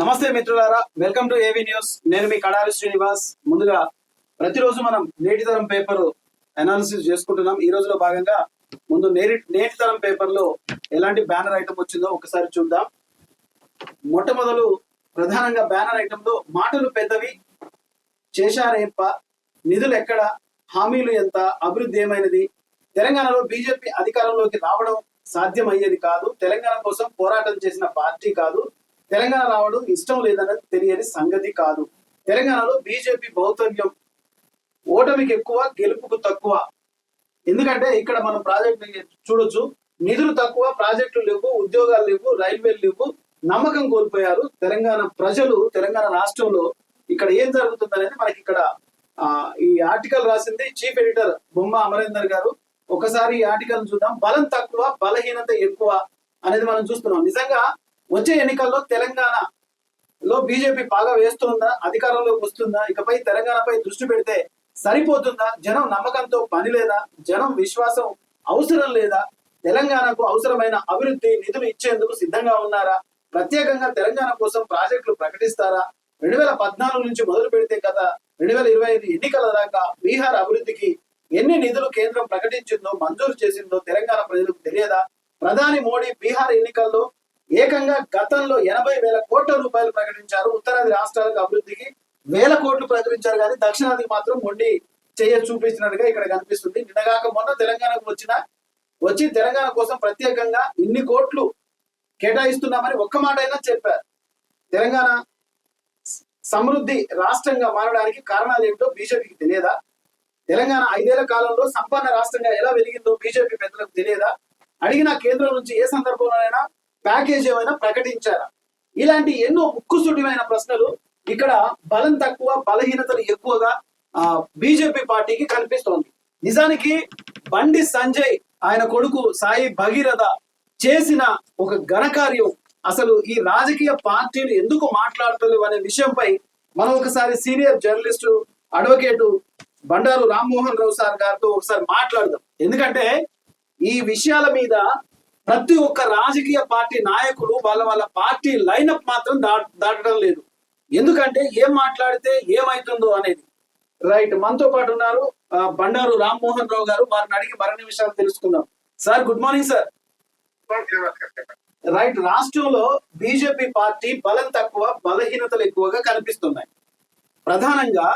నమస్తే మిత్రులారా, welcome to ఏవి న్యూస్. నేను మీ కడారి శ్రీనివాస్. ముందుగా ప్రతిరోజు మనం నేటి తరం పేపర్ అనాలిసిస్ చేసుకుంటున్నాం. ఈ రోజులో భాగంగా ముందు నేటి తరం పేపర్ లో ఎలాంటి బ్యానర్ ఐటమ్ వచ్చిందో ఒకసారి చూద్దాం. మొట్టమొదలు ప్రధానంగా బ్యానర్ ఐటమ్ లో మాటలు పెద్దవి, చేశారేప్ప, నిధులు ఎక్కడ, హామీలు ఎంత, అభివృద్ధి ఏమైనది, తెలంగాణలో బీజేపీ అధికారంలోకి రావడం సాధ్యమయ్యేది కాదు, తెలంగాణ కోసం పోరాటం చేసిన పార్టీ కాదు, తెలంగాణ రావడం ఇష్టం లేదన్నది తెలియని సంగతి కాదు, తెలంగాణలో బీజేపీ భౌతవ్యం ఓటమికి ఎక్కువ, గెలుపుకు తక్కువ. ఎందుకంటే ఇక్కడ మనం ప్రాజెక్టు చూడొచ్చు, నిధులు తక్కువ, ప్రాజెక్టులు లేవు, ఉద్యోగాలు లేవు, రైల్వేలు లేవు, నమ్మకం కోల్పోయారు తెలంగాణ ప్రజలు. తెలంగాణ రాష్ట్రంలో ఇక్కడ ఏం జరుగుతుంది అనేది మనకి ఇక్కడ ఈ ఆర్టికల్ రాసింది చీఫ్ ఎడిటర్ బొమ్మ అమరేందర్ గారు. ఒకసారి ఈ ఆర్టికల్ చూద్దాం. బలం తక్కువ, బలహీనత ఎక్కువ అనేది మనం చూస్తున్నాం. నిజంగా వచ్చే ఎన్నికల్లో తెలంగాణలో బీజేపీ బాగా వేస్తుందా, అధికారంలోకి వస్తుందా, ఇకపై తెలంగాణపై దృష్టి పెడితే సరిపోతుందా, జనం నమ్మకంతో పని లేదా, జనం విశ్వాసం అవసరం లేదా, తెలంగాణకు అవసరమైన అభివృద్ధి నిధులు ఇచ్చేందుకు సిద్ధంగా ఉన్నారా, ప్రత్యేకంగా తెలంగాణ కోసం ప్రాజెక్టులు ప్రకటిస్తారా, 2014 నుంచి మొదలు పెడితే గత 2025 ఎన్నికల దాకా బీహార్ అభివృద్ధికి ఎన్ని నిధులు కేంద్రం ప్రకటించిందో, మంజూరు చేసిందో తెలంగాణ ప్రజలకు తెలియదా, ప్రధాని మోడీ బీహార్ ఎన్నికల్లో ఏకంగా గతంలో 80,000 కోట్ల రూపాయలు ప్రకటించారు, ఉత్తరాది రాష్ట్రాలకు అభివృద్ధికి 1000 కోట్లు ప్రకటించారు, కానీ దక్షిణాదికి మాత్రం మొండి చేయ చూపించినట్టుగా ఇక్కడ కనిపిస్తుంది. నిన్నగాక మొన్న తెలంగాణకు వచ్చి తెలంగాణ కోసం ప్రత్యేకంగా ఇన్ని కోట్లు కేటాయిస్తున్నామని ఒక్క మాట అయినా చెప్పారు. తెలంగాణ సమృద్ధి రాష్ట్రంగా మారడానికి కారణాలు ఏమిటో బీజేపీకి తెలియదా, తెలంగాణ 5 ఏళ్ల కాలంలో సంపన్న రాష్ట్రంగా ఎలా వెలిగిందో బీజేపీ పెద్దలకు తెలియదా, అడిగిన కేంద్రం నుంచి ఏ సందర్భంలోనైనా ప్యాకేజ్ ఏమైనా ప్రకటించారా? ఇలాంటి ఎన్నో ముక్కుసూటిమైన ప్రశ్నలు ఇక్కడ బలం తక్కువ, బలహీనతలు ఎక్కువగా బీజేపీ పార్టీకి కనిపిస్తోంది. నిజానికి బండి సంజయ్ ఆయన కొడుకు సాయి భగీరథ చేసిన ఒక ఘనకార్యం అసలు ఈ రాజకీయ పార్టీలు ఎందుకు మాట్లాడతలేవు అనే విషయంపై మనం ఒకసారి senior journalist advocate Bandaru Rammohan Rao sir గారితో ఒకసారి మాట్లాడదాం. ఎందుకంటే ఈ విషయాల మీద ప్రతి ఒక్క రాజకీయ పార్టీ నాయకులు వాళ్ళ పార్టీ లైనప్ మాత్రం దాటడం లేదు. ఎందుకంటే ఏం మాట్లాడితే ఏమైతుందో అనేది. రైట్, మనతో పాటు ఉన్నారు బండారు రామ్మోహన్ రావు గారు. వారిని అడిగి మరిన్ని విషయాలు తెలుసుకుందాం. Sir, good morning sir. Right, రాష్ట్రంలో బీజేపీ పార్టీ బలం తక్కువ, బలహీనతలు ఎక్కువగా కనిపిస్తున్నాయి. ప్రధానంగా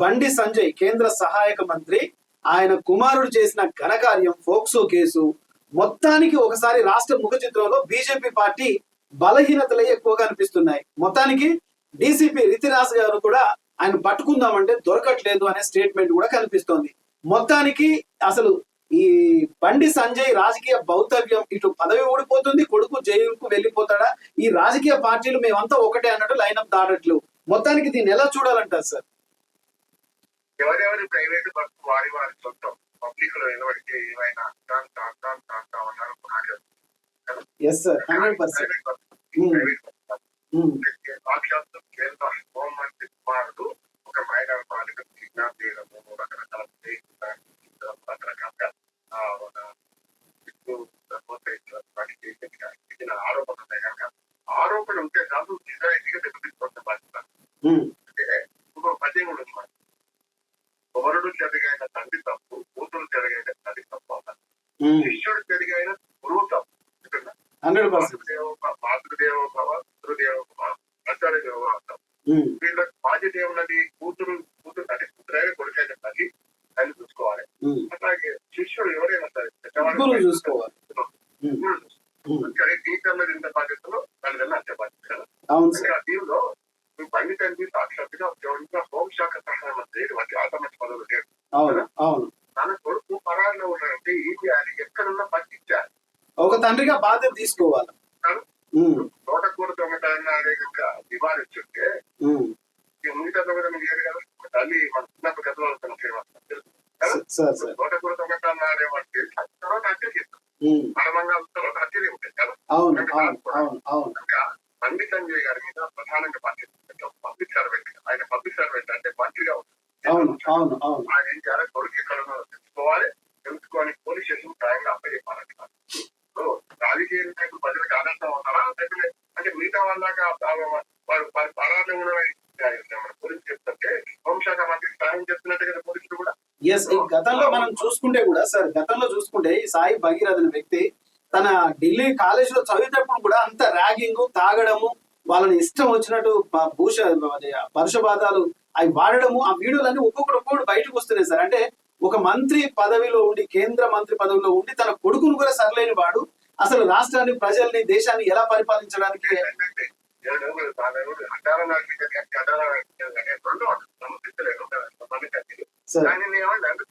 బండి సంజయ్ కేంద్ర సహాయక మంత్రి, ఆయన కుమారుడు చేసిన ఘనకార్యం ఫోక్సో కేసు, మొత్తానికి ఒకసారి రాష్ట్ర ముఖ చిత్రంలో బీజేపీ పార్టీ బలహీనతలే ఎక్కువగా అనిపిస్తున్నాయి. మొత్తానికి డీసీపీ రితిరాజ్ గారు కూడా ఆయన పట్టుకుందామంటే దొరకట్లేదు అనే స్టేట్మెంట్ కూడా కనిపిస్తోంది. మొత్తానికి అసలు ఈ బండి సంజయ్ రాజకీయ భౌతవ్యం, ఇటు పదవి ఊడిపోతుంది, కొడుకు జైలుకు వెళ్ళిపోతాడా, ఈ రాజకీయ పార్టీలు మేమంతా ఒకటే అన్నట్టు లైనప్ దాడట్లు. మొత్తానికి దీన్ని ఎలా చూడాలంటారు సార్? ఎవరెవరి ప్రైవేటు బస్సు వారి సొంతం, పబ్లిక్ లో ఎవరికి ఏమైనా సాక్షాత్తు కేంద్ర హోంమంత్రి కుమారుడు ఒక మైనర్ బాలిక కిడ్నాప్ చేయడము, రకరకాల ఆరోపణ ఉన్నాయి కనుక ఆరోపణ ఉంటే కాదు నిజాయితీగా దెబ్బతింటున్న బాధ్యత. అంటే ఇంకో పద్యం కూడా ఉంది, కుమారుడు చెరిగైన తండ్రి తప్పు, కూతురు చెరిగైన తల్లి తప్పు అన్నారు, శిష్యుడు చెరిగైన గురువు తప్పు. మాతృదేవో భవ, పితృదేవో భవ, ఆచార్య దేవో అంటాం. వీళ్ళకి బాధ్యత ఏమున్నది? కూతురు తల్లి, కూతురైనా కొడుకైన తల్లి తల్లి చూసుకోవాలి. అట్లాగే శిష్యుడు ఎవరైనా సరే చూసుకోవాలి. టీచర్లు ఇంత బాధ్యతలో తల్లిదండ్రులు అంతే బాధ్యత కదా. దీనిలో బండి తండ్రి సాక్షాత్తుగా హోంశాఖ సహాయ మంత్రి వంటి ఆటోమేటిక్ పదవులు లేరు. తన కొడుకు పరారులో ఉన్నారంటే ఏం చేయాలి? ఎక్కడున్నా పట్టించాలి, ఒక తండ్రిగా బాధ్యత తీసుకోవాలి. తోటకూర దొంగతనం అనే నివారించుంటే మిగతా దొంగతనం చేయరు కదా. తల్లి మన చిన్నప్పుడు కథలు తోటకూర దొంగతనం ఆడేవాడికి తర్వాత హత్య చేస్తాం, బలమంగా తర్వాత హత్యలే ఉంటాయి కదా. ఇంకా బండి సంజయ్ గారి మీద ప్రధానంగా బాధ్యత పబ్లిక్ సర్వెంట్. ఆయన పబ్లిక్ సర్వెంట్ అంటే మంత్రిగా ఉంటుంది. ఆయన ఏం చేయాలి? కొడుకు ఎక్కడ తెలుసుకోవాలి, తెలుసుకొని పోలీస్ స్టేషన్ ఖాయంగా అప్పచెప్పాలంట. రాజకీయ నాయకులు ప్రజలకు ఆదర్శం అవుతారా? అంటే మిగతా వాళ్ళగా వారు ఎస్, ఈ గతంలో మనం చూసుకుంటే కూడా సార్, గతంలో చూసుకుంటే ఈ సాయి భగీరథ్ అనే వ్యక్తి తన ఢిల్లీ కాలేజీలో చదివేటప్పుడు కూడా అంత ర్యాగింగ్, తాగడము, వాళ్ళని ఇష్టం వచ్చినట్టు పరుషపాదాలు అవి వాడడము, ఆ వీడియోలన్నీ ఒక్కొక్కటి బయటకు వస్తున్నాయి సార్. అంటే ఒక మంత్రి పదవిలో ఉండి, కేంద్ర మంత్రి పదవిలో ఉండి తన కొడుకును కూడా సరలేని వాడు అసలు రాష్ట్రాన్ని, ప్రజల్ని, దేశాన్ని ఎలా పరిపాలించడానికి సార్.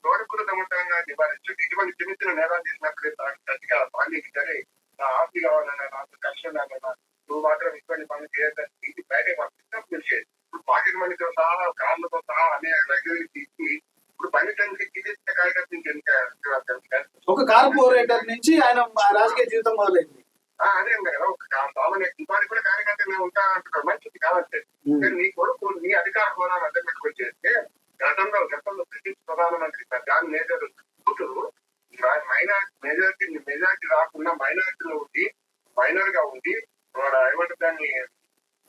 తోడకులు దమటంగా నివారించు ఇటువంటి చిన్న చిన్న నేరాలు చేసినప్పుడే గట్టిగా పాలికి సరే నా ఆస్తి కావాలన్నా, నాకు కష్టం కావాలన్నా, నువ్వు మాత్రం ఇటువంటి పనులు చేయొద్దని ఇది బయటకు పంపిస్తే తెలిసేది. ఇప్పుడు పాకెట్ మనీతో సహా, కార్లతో సహా అనే రెగ్యులేట్ ఇచ్చి ఇప్పుడు పన్నెండు గిరిజన కార్యకర్త ఒక కార్పొరేటర్ నుంచి ఆయన రాజకీయ జీవితం మొదలైంది. అదే కదా, ఒక సామాన్య కుమారి కూడా కార్యకర్తగా ఉంటా అంటున్నారు. మంచిది కావచ్చు. నీ కొడుకు నీ అధికార హోదాను అడ్డం పెట్టుకొని చేస్తే గతంలో బ్రిటిష్ ప్రధానమంత్రి జాన్ మేజర్ కూతురు మెజార్టీ రాకుండా మైనారిటీలో ఉండి, మైనర్ గా ఉండి ఏమంటారు దాన్ని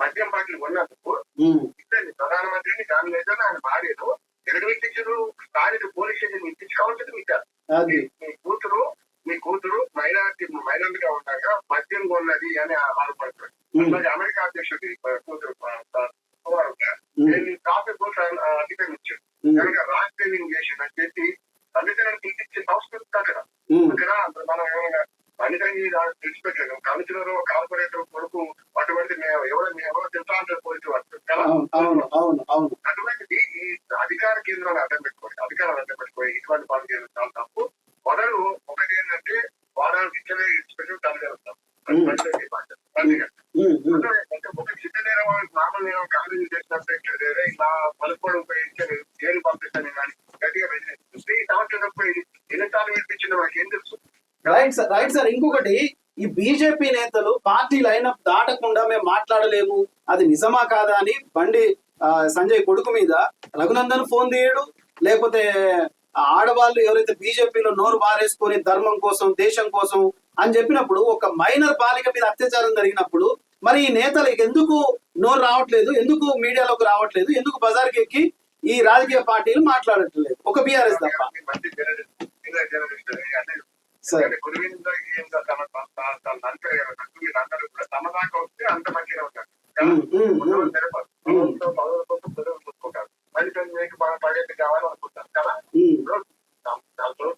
మద్యం పార్టీలు కొన్నందుకు ఇద్దరిని ప్రధానమంత్రిని జాన్ మేజర్ ఆయన భార్యను ఎదురు స్థానిక పోలీస్ స్టేషన్ ఇప్పించుకోవాల్సింది మీకు మీ కూతురు మైనారిటీ గా ఉండగా మద్యం కొన్నది అని ఆరోపడుతుంది. అలాగే అమెరికా అధ్యక్షుడి కూతురు ట్రాఫిక్ రూల్స్ అధికారం ఇచ్చారు కనుక రాజ్ ట్రైనింగ్ చేసి అని చెప్పి తల్లిదండ్రులకు ఇచ్చే సంస్కృతి కదా. అక్కడ మనం ఏమైనా తల్లిదండ్రులు తెలిసిపెట్టారు. కమిషనర్, కార్పొరేటర్ కొడుకు అటువంటి ఎవరో తెలుసా అంటే పోలీసు పడుతుంది కదా. అటువంటిది ఈ అధికార కేంద్రాన్ని అడ్డం అధికారాన్ని అడ్డం పెట్టుకోయి ఇటువంటి పనులు చేయడం చాలా తప్పు. మొదలు ఒకటి ఏంటంటే వారానికి ఇచ్చలే ఇచ్చిపెట్టి తల్లిదండ్రులు ఒక చిన్న నేరం, నార్మల్ నేరం కాలేజీ చేసినట్టు ఇలా పలుకోవడం ఉపయోగించారు, జైలు పంపిస్తాను కానీ గట్టిగా ఈ సంవత్సరం ఎన్నిసార్లు వినిపించింది మనకి ఏం తెలుసు. Right sir. ఇంకొకటి, ఈ బీజేపీ నేతలు పార్టీ లైన్ దాటకుండా మేము మాట్లాడలేము, అది నిజమా కాదా అని బండి సంజయ్ కొడుకు మీద రఘునందన్ ఫోన్ తీయడు, లేకపోతే ఆడవాళ్ళు ఎవరైతే బీజేపీలో నోరు బారేసుకొని ధర్మం కోసం, దేశం కోసం అని చెప్పినప్పుడు, ఒక మైనర్ బాలిక మీద అత్యాచారం జరిగినప్పుడు మరి ఈ నేతలకు ఎందుకు నోరు రావట్లేదు, ఎందుకు మీడియాలోకి రావట్లేదు, ఎందుకు బజార్కి ఎక్కి ఈ రాజకీయ పార్టీలు మాట్లాడట్లేదు, ఒక బీఆర్ఎస్ తప్ప. సార్ తమ దాకా వస్తే అంత మంచిగా ఉంటారు. మరి బాగా పడేది కావాలనుకుంటారు కదా.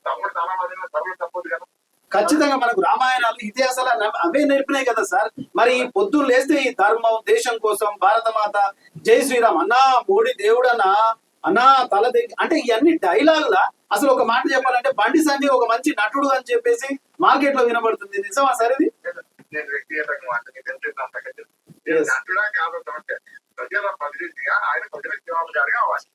తమ్ముడు చాలా మంది తమ్ముడు తప్పదు కదా. ఖచ్చితంగా మనకు రామాయణాలు, ఇతిహాసాలు అవే నేర్పినాయి కదా సార్. మరి పొద్దున్న లేస్తే ఈ ధర్మం, దేశం కోసం, భారతమాత, జై శ్రీరామ్ అన్నా, మోడీ దేవుడన్నా, అన్నా తల దగ్గర అంటే ఇవన్నీ డైలాగులా. అసలు ఒక మాట చెప్పాలంటే బండి సంజయ్ ఒక మంచి నటుడు అని చెప్పేసి మార్కెట్ లో వినబడుతుంది. నిజమా సార్ ఇది? నేను వ్యక్తిగతంగా నటుడా కాదు, ప్రజల ప్రతినిధిగా ఆయన ప్రజలకు జవాబుదారిగా అవ్వాలి.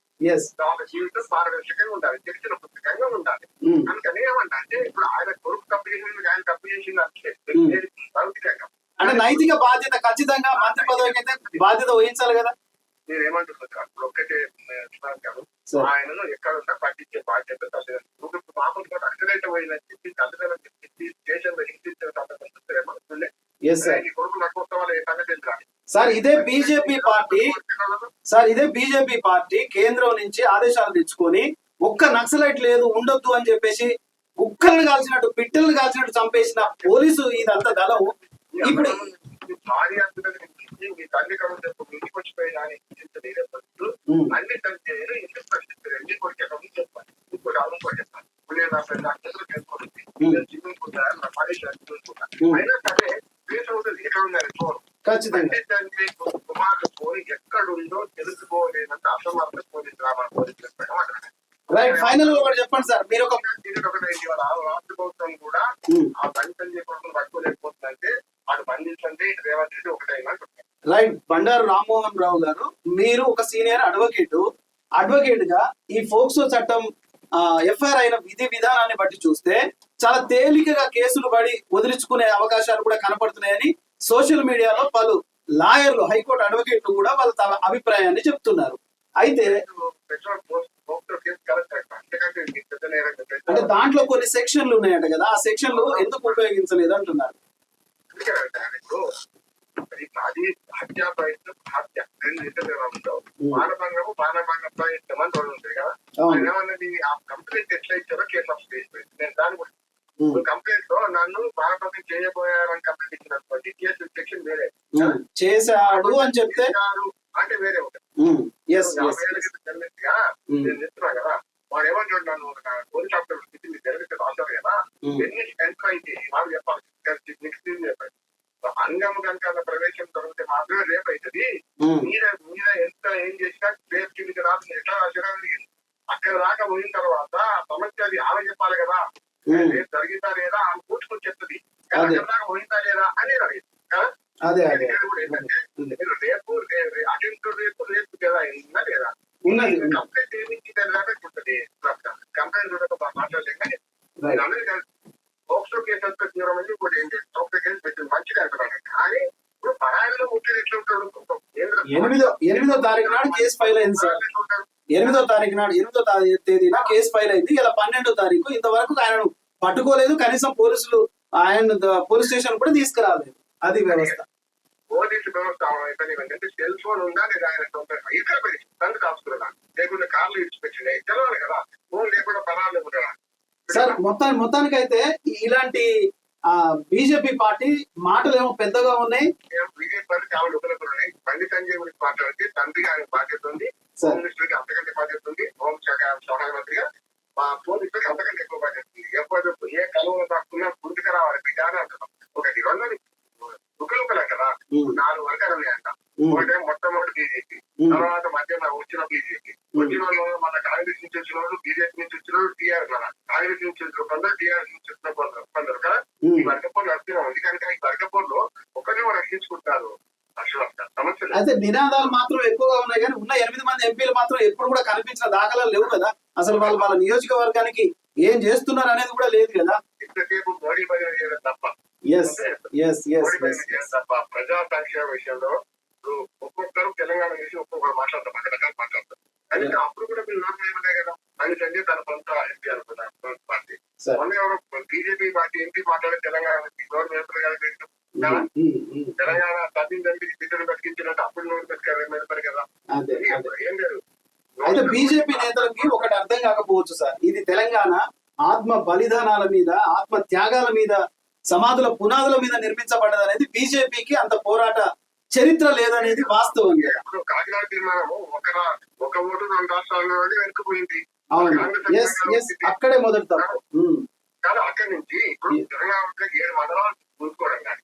జీవితం పారదర్శకంగా ఉండాలి, తెలిసిన పుస్తకంగా ఉండాలి. అందుకని ఏమంటే ఇప్పుడు ఆయన కొడుకు తప్పు చేసింది, ఆయన తప్పు చేసింది అంటే భౌతికంగా అంటే నైతిక బాధ్యత ఖచ్చితంగా మంత్రి పదవికి అయితే బాధ్యత వహించాలి కదా. నేను ఏమంటున్నాను, అప్పుడు ఒక్కటే ఆయనను ఎక్కడున్నా పట్టించే బాధ్యత తల్లిదండ్రులు. మామూలుగా అక్కడైతే పోయిందని చెప్పి తల్లిదండ్రులు చెప్పి దేశంలో హింసించిన కొడుకు నాకు వస్తాం ఏ సంగతి రాదు సార్. ఇదే బీజేపీ పార్టీ కేంద్రం నుంచి ఆదేశాలు తెచ్చుకొని ఒక్క నక్సలైట్ లేదు ఉండొద్దు అని చెప్పేసి కుక్కలను కాల్చినట్టు, పిట్టలను కాల్చినట్టు చంపేసిన పోలీసు ఇదంతా దళం. ఇప్పుడు భార్య మీ తల్లి కాబట్టి ఇంటికి వచ్చిపోయి అన్ని తల్లి ఇంటికి పరిస్థితి ఎన్ని కొడికే చెప్పాలి. ఇంకోటి అనుకోండి నేను నా ఫ్రెండ్ అక్షలు చేసుకుంటుంది చిన్నుకుంటాను, నా పని చేసుకుంటాను. అయినా సరే దేశం ఇక్కడ ఉన్నారు చూడు. ఖచ్చితంగా కుమారుడు పోయి ఎక్కడుందో తెలుసుకోలేనంత అసమర్థ పోలీసు రామా పోలీసులు రైట్. ఫైనల్ గా చెప్పండి సార్, మీరు ఒక రాష్ట్ర ప్రభుత్వం కూడా ఆ బండి సంజయ్ కొడుకును పట్టుకోలేకపోతుందంటే వాడు బంధించండి రేవంత్ రెడ్డి ఒకటైనా. రైట్. బండారు రామ్మోహన్ రావు గారు, మీరు ఒక సీనియర్ అడ్వకేట్ గా ఈ ఫోక్సో చట్టం ఎఫ్ఐఆర్ అయిన విధి విధానాన్ని బట్టి చూస్తే చాలా తేలికగా కేసులు పడి వదిలించుకునే అవకాశాలు కూడా కనపడుతున్నాయని సోషల్ మీడియాలో పలు లాయర్లు, హైకోర్టు అడ్వకేట్లు కూడా వాళ్ళ తమ అభిప్రాయాన్ని చెప్తున్నారు. అయితే అంటే దాంట్లో కొన్ని సెక్షన్లు ఉన్నాయంట కదా, ఆ సెక్షన్లు ఎందుకు ఉపయోగించలేదు అంటున్నారు. అది హత్యా ప్రయత్నం, హత్య రెండు ఇతరులు మానభంగము మానభంగ ప్రయత్నం అని రెండు ఉంటాయి కదా. ఏమన్నది ఆ కంప్లైంట్ ఎట్లా ఇచ్చారో కేసు ఆఫ్ స్టేట్ నేను దాని గురించి కంప్లైంట్ లో నన్ను మానభంగం చేయబోయారని కంప్లైంట్ ఇచ్చినటువంటి కేసు సెక్షన్ వేరే చేశాడు అని చెప్తే అంటే వేరే ఉంటుంది. నేను చెప్తున్నా కదా, వాడు ఏమంటాడు నన్ను పోలీస్ ఆఫీసర్ స్థితి మీరు జరిగితే రాశారు కదా, ఎన్ని ఎంటర్ అయితే వాళ్ళు చెప్పాలి నెక్స్ట్ చెప్పండి. అంగం కనుక ప్రవేశం దొరికితే మాత్రమే రేపు అవుతుంది. మీద మీద ఎంత ఏం చేసినా రేపు కిందికి రాదు ఎట్లా రాసినా అక్కడ దాకా పోయిన తర్వాత సమస్య అది ఆమె చెప్పాలి కదా, రేపు జరిగిందా లేదా ఆమె కూర్చుకొని చెప్తుంది, అక్కడ దాకా పోయిందా లేదా అనేది అడిగింది కదా. ఏంటంటే రేపు అటెంప్ట్ రేపు రేపు కదా అయిందా లేదా కంప్లైంట్ ఏమి ఉంటుంది. కంప్లైంట్ మాట్లాడలేదు కానీ పోక్సో కేసు అంతా తీవ్రం అని ఇంకోటి ఏంటి పోక్సో కేసు పెట్టింది మంచిగా అంటున్నాను. కానీ ఇప్పుడు పరాయిలో ముట్టేది ఎట్లా ఉంటాడు? 8వ తారీఖు నాడు కేసు ఫైల్ అయింది సార్. 8వ తేదీన కేసు ఫైల్ అయింది. ఇలా 12వ తారీఖు ఇంతవరకు ఆయనను పట్టుకోలేదు. కనీసం పోలీసులు ఆయన పోలీస్ స్టేషన్ కూడా తీసుకురాలేదు. అది వ్యవస్థ, పోలీసు వ్యవస్థ. ఏంటంటే సెల్ ఫోన్ ఉందా లేదా ఆయన ఇక్కడ పెట్టి తండ్రి కాసుకున్నా లేకుండా కార్లు ఇచ్చిపెట్టినాయి తెలవాలి కదా, ఫోన్ లేకుండా పరాలు కూడా సార్. మొత్తానికి అయితే ఇలాంటి బీజేపీ పార్టీ మాటలు ఏమో పెద్దగా ఉన్నాయి. బీజేపీ పార్టీ చాలా ఉపలబ్ధులు ఉన్నాయి. బండి సంజయ్ గురించి మాట్లాడితే తండ్రిగా ఆయన బాధ్యత ఉంది, హోమ్ మినిస్టర్ కి అంతకంటే బాధ్యత ఉంది, హోంశాఖ సహాయ మంత్రిగా మా పోలీసులకి అంతకంటే ఎక్కువ బాధ్యత ఉంది. ఎప్పుడు ఏ కలువలో దాక్కున్నా గుంటుకు రావాలి బిడ్డ అని అంటున్నాం. ఒకటి రెండు రుకలుకలే కదా, 4 వర్గాలు ఉన్నాయంట. ఒకటే మొట్టమొదటి బీజేపీ, తర్వాత మధ్యలో వచ్చిన బీజేపీ, వచ్చిన వాళ్ళు మన కాంగ్రెస్ నుంచి వచ్చిన వాళ్ళు, బీజేపీ నుంచి వచ్చిన వాళ్ళు, టీఆర్ఎస్ మన కాంగ్రెస్ నుంచి వచ్చిన కొందరు, టీఆర్ఎస్ నుంచి వచ్చిన కొందరు కదా. ఈ వర్గపోర్లు నడుస్తున్నాం. ఎందుకంటే ఈ వర్గపోర్లో ఒకరిని రక్షించుకుంటారు. సమస్య అయితే నినాదాలు మాత్రం ఎక్కువగా ఉన్నాయి కానీ ఉన్న 8 మంది ఎంపీలు మాత్రం ఎప్పుడు కూడా కనిపించిన దాఖలాలు లేవు కదా. అసలు వాళ్ళ నియోజకవర్గానికి ఏం చేస్తున్నారు అనేది కూడా లేదు కదా. ఇంతసేపు మోడీ భజన చేయడం తప్ప తప్ప ప్రజా సంక్షేమ విషయంలో ఒక్కొక్కరు తెలంగాణ చేసి ఒక్కొక్కరు మాట్లాడతారు, పక్కన మాట్లాడతారు. కానీ అప్పుడు కూడా మీరు నోట్ చేయమనే కదా అని సంజయ్ తన సొంత ఎంపీ అనుకున్నారు పార్టీ. మొన్న ఎవరు బీజేపీ పార్టీ ఎంపీ మాట్లాడే తెలంగాణ నోరు మెరుపులు కదా, తెలంగాణ తల్లిదండ్రులకి బిడ్డలు బతికించినట్టు అప్పుడు నోరు మెరుపారు కదా. ఏం లేదు. అయితే బీజేపీ నేతలకి ఒకటి అర్థం కాకపోవచ్చు సార్, ఇది తెలంగాణ ఆత్మ బలిదానాల మీద, ఆత్మ త్యాగాల మీద, సమాధుల పునాదుల మీద నిర్మించబడ్డది అనేది బీజేపీకి అంత పోరాట చరిత్ర లేదనేది వాస్తవం. కాకినాడ తీర్మానం ఒక ఓటు 2 రాష్ట్రాల్లో వెనుకపోయింది. అక్కడే మొదటి తప్పు కానీ అక్కడి నుంచి ఇప్పుడు తెలంగాణ 7 మండలాలు చూసుకోవడం కానీ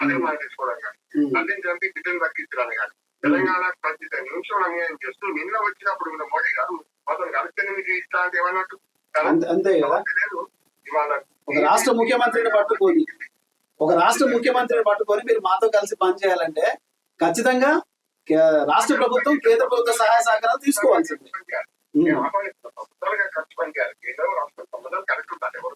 అధిర్మానం తీసుకోవడం కానీ అందించడానికి బిడ్డలు దక్కించడానికి కానీ తెలంగాణ ప్రతి నిమిషం అన్యాయం చేస్తూ నిన్న వచ్చినప్పుడు మన మోడీ గారు అతను కలిపితే మీకు ఇస్తా అంటే ఏమన్నట్టు అంతే కదా. ఒక రాష్ట్ర ముఖ్యమంత్రిని పట్టుకొని మీరు మాతో కలిసి పనిచేయాలంటే ఖచ్చితంగా రాష్ట్ర ప్రభుత్వం కేంద్ర ప్రభుత్వ సహాయ సహకారాలు తీసుకోవాల్సిందే. ఖర్చు పనిచేయాలి. కేంద్ర రాష్ట్ర సంబంధాలు కరెక్ట్ ఉంటారు. ఎవరు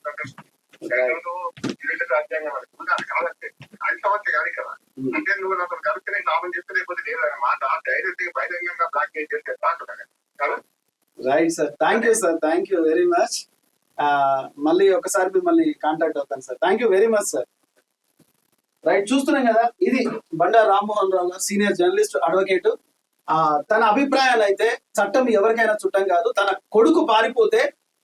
రాజ్యాంగం అనుకుంటే అది కాదంటే అది సమస్య కాదు కదా. అంటే నువ్వు నాకు కలిపితే లాభం చేస్తే లేకపోతే లేదనే మాట డైరెక్ట్ బహిరంగంగా బ్లాక్ చేస్తే కదా. Right sir, thank you very much. మళ్ళీ ఒకసారి మిమ్మల్ని కాంటాక్ట్ అవుతాను sir. Thank you very much sir. Right, చూస్తున్నాం కదా, ఇది బండారు రామ్మోహన్ రావు గారు, సీనియర్ జర్నలిస్ట్, అడ్వకేట్. తన అభిప్రాయాలు అయితే చట్టం ఎవరికైనా చుట్టం కాదు. తన కొడుకు పారిపోతే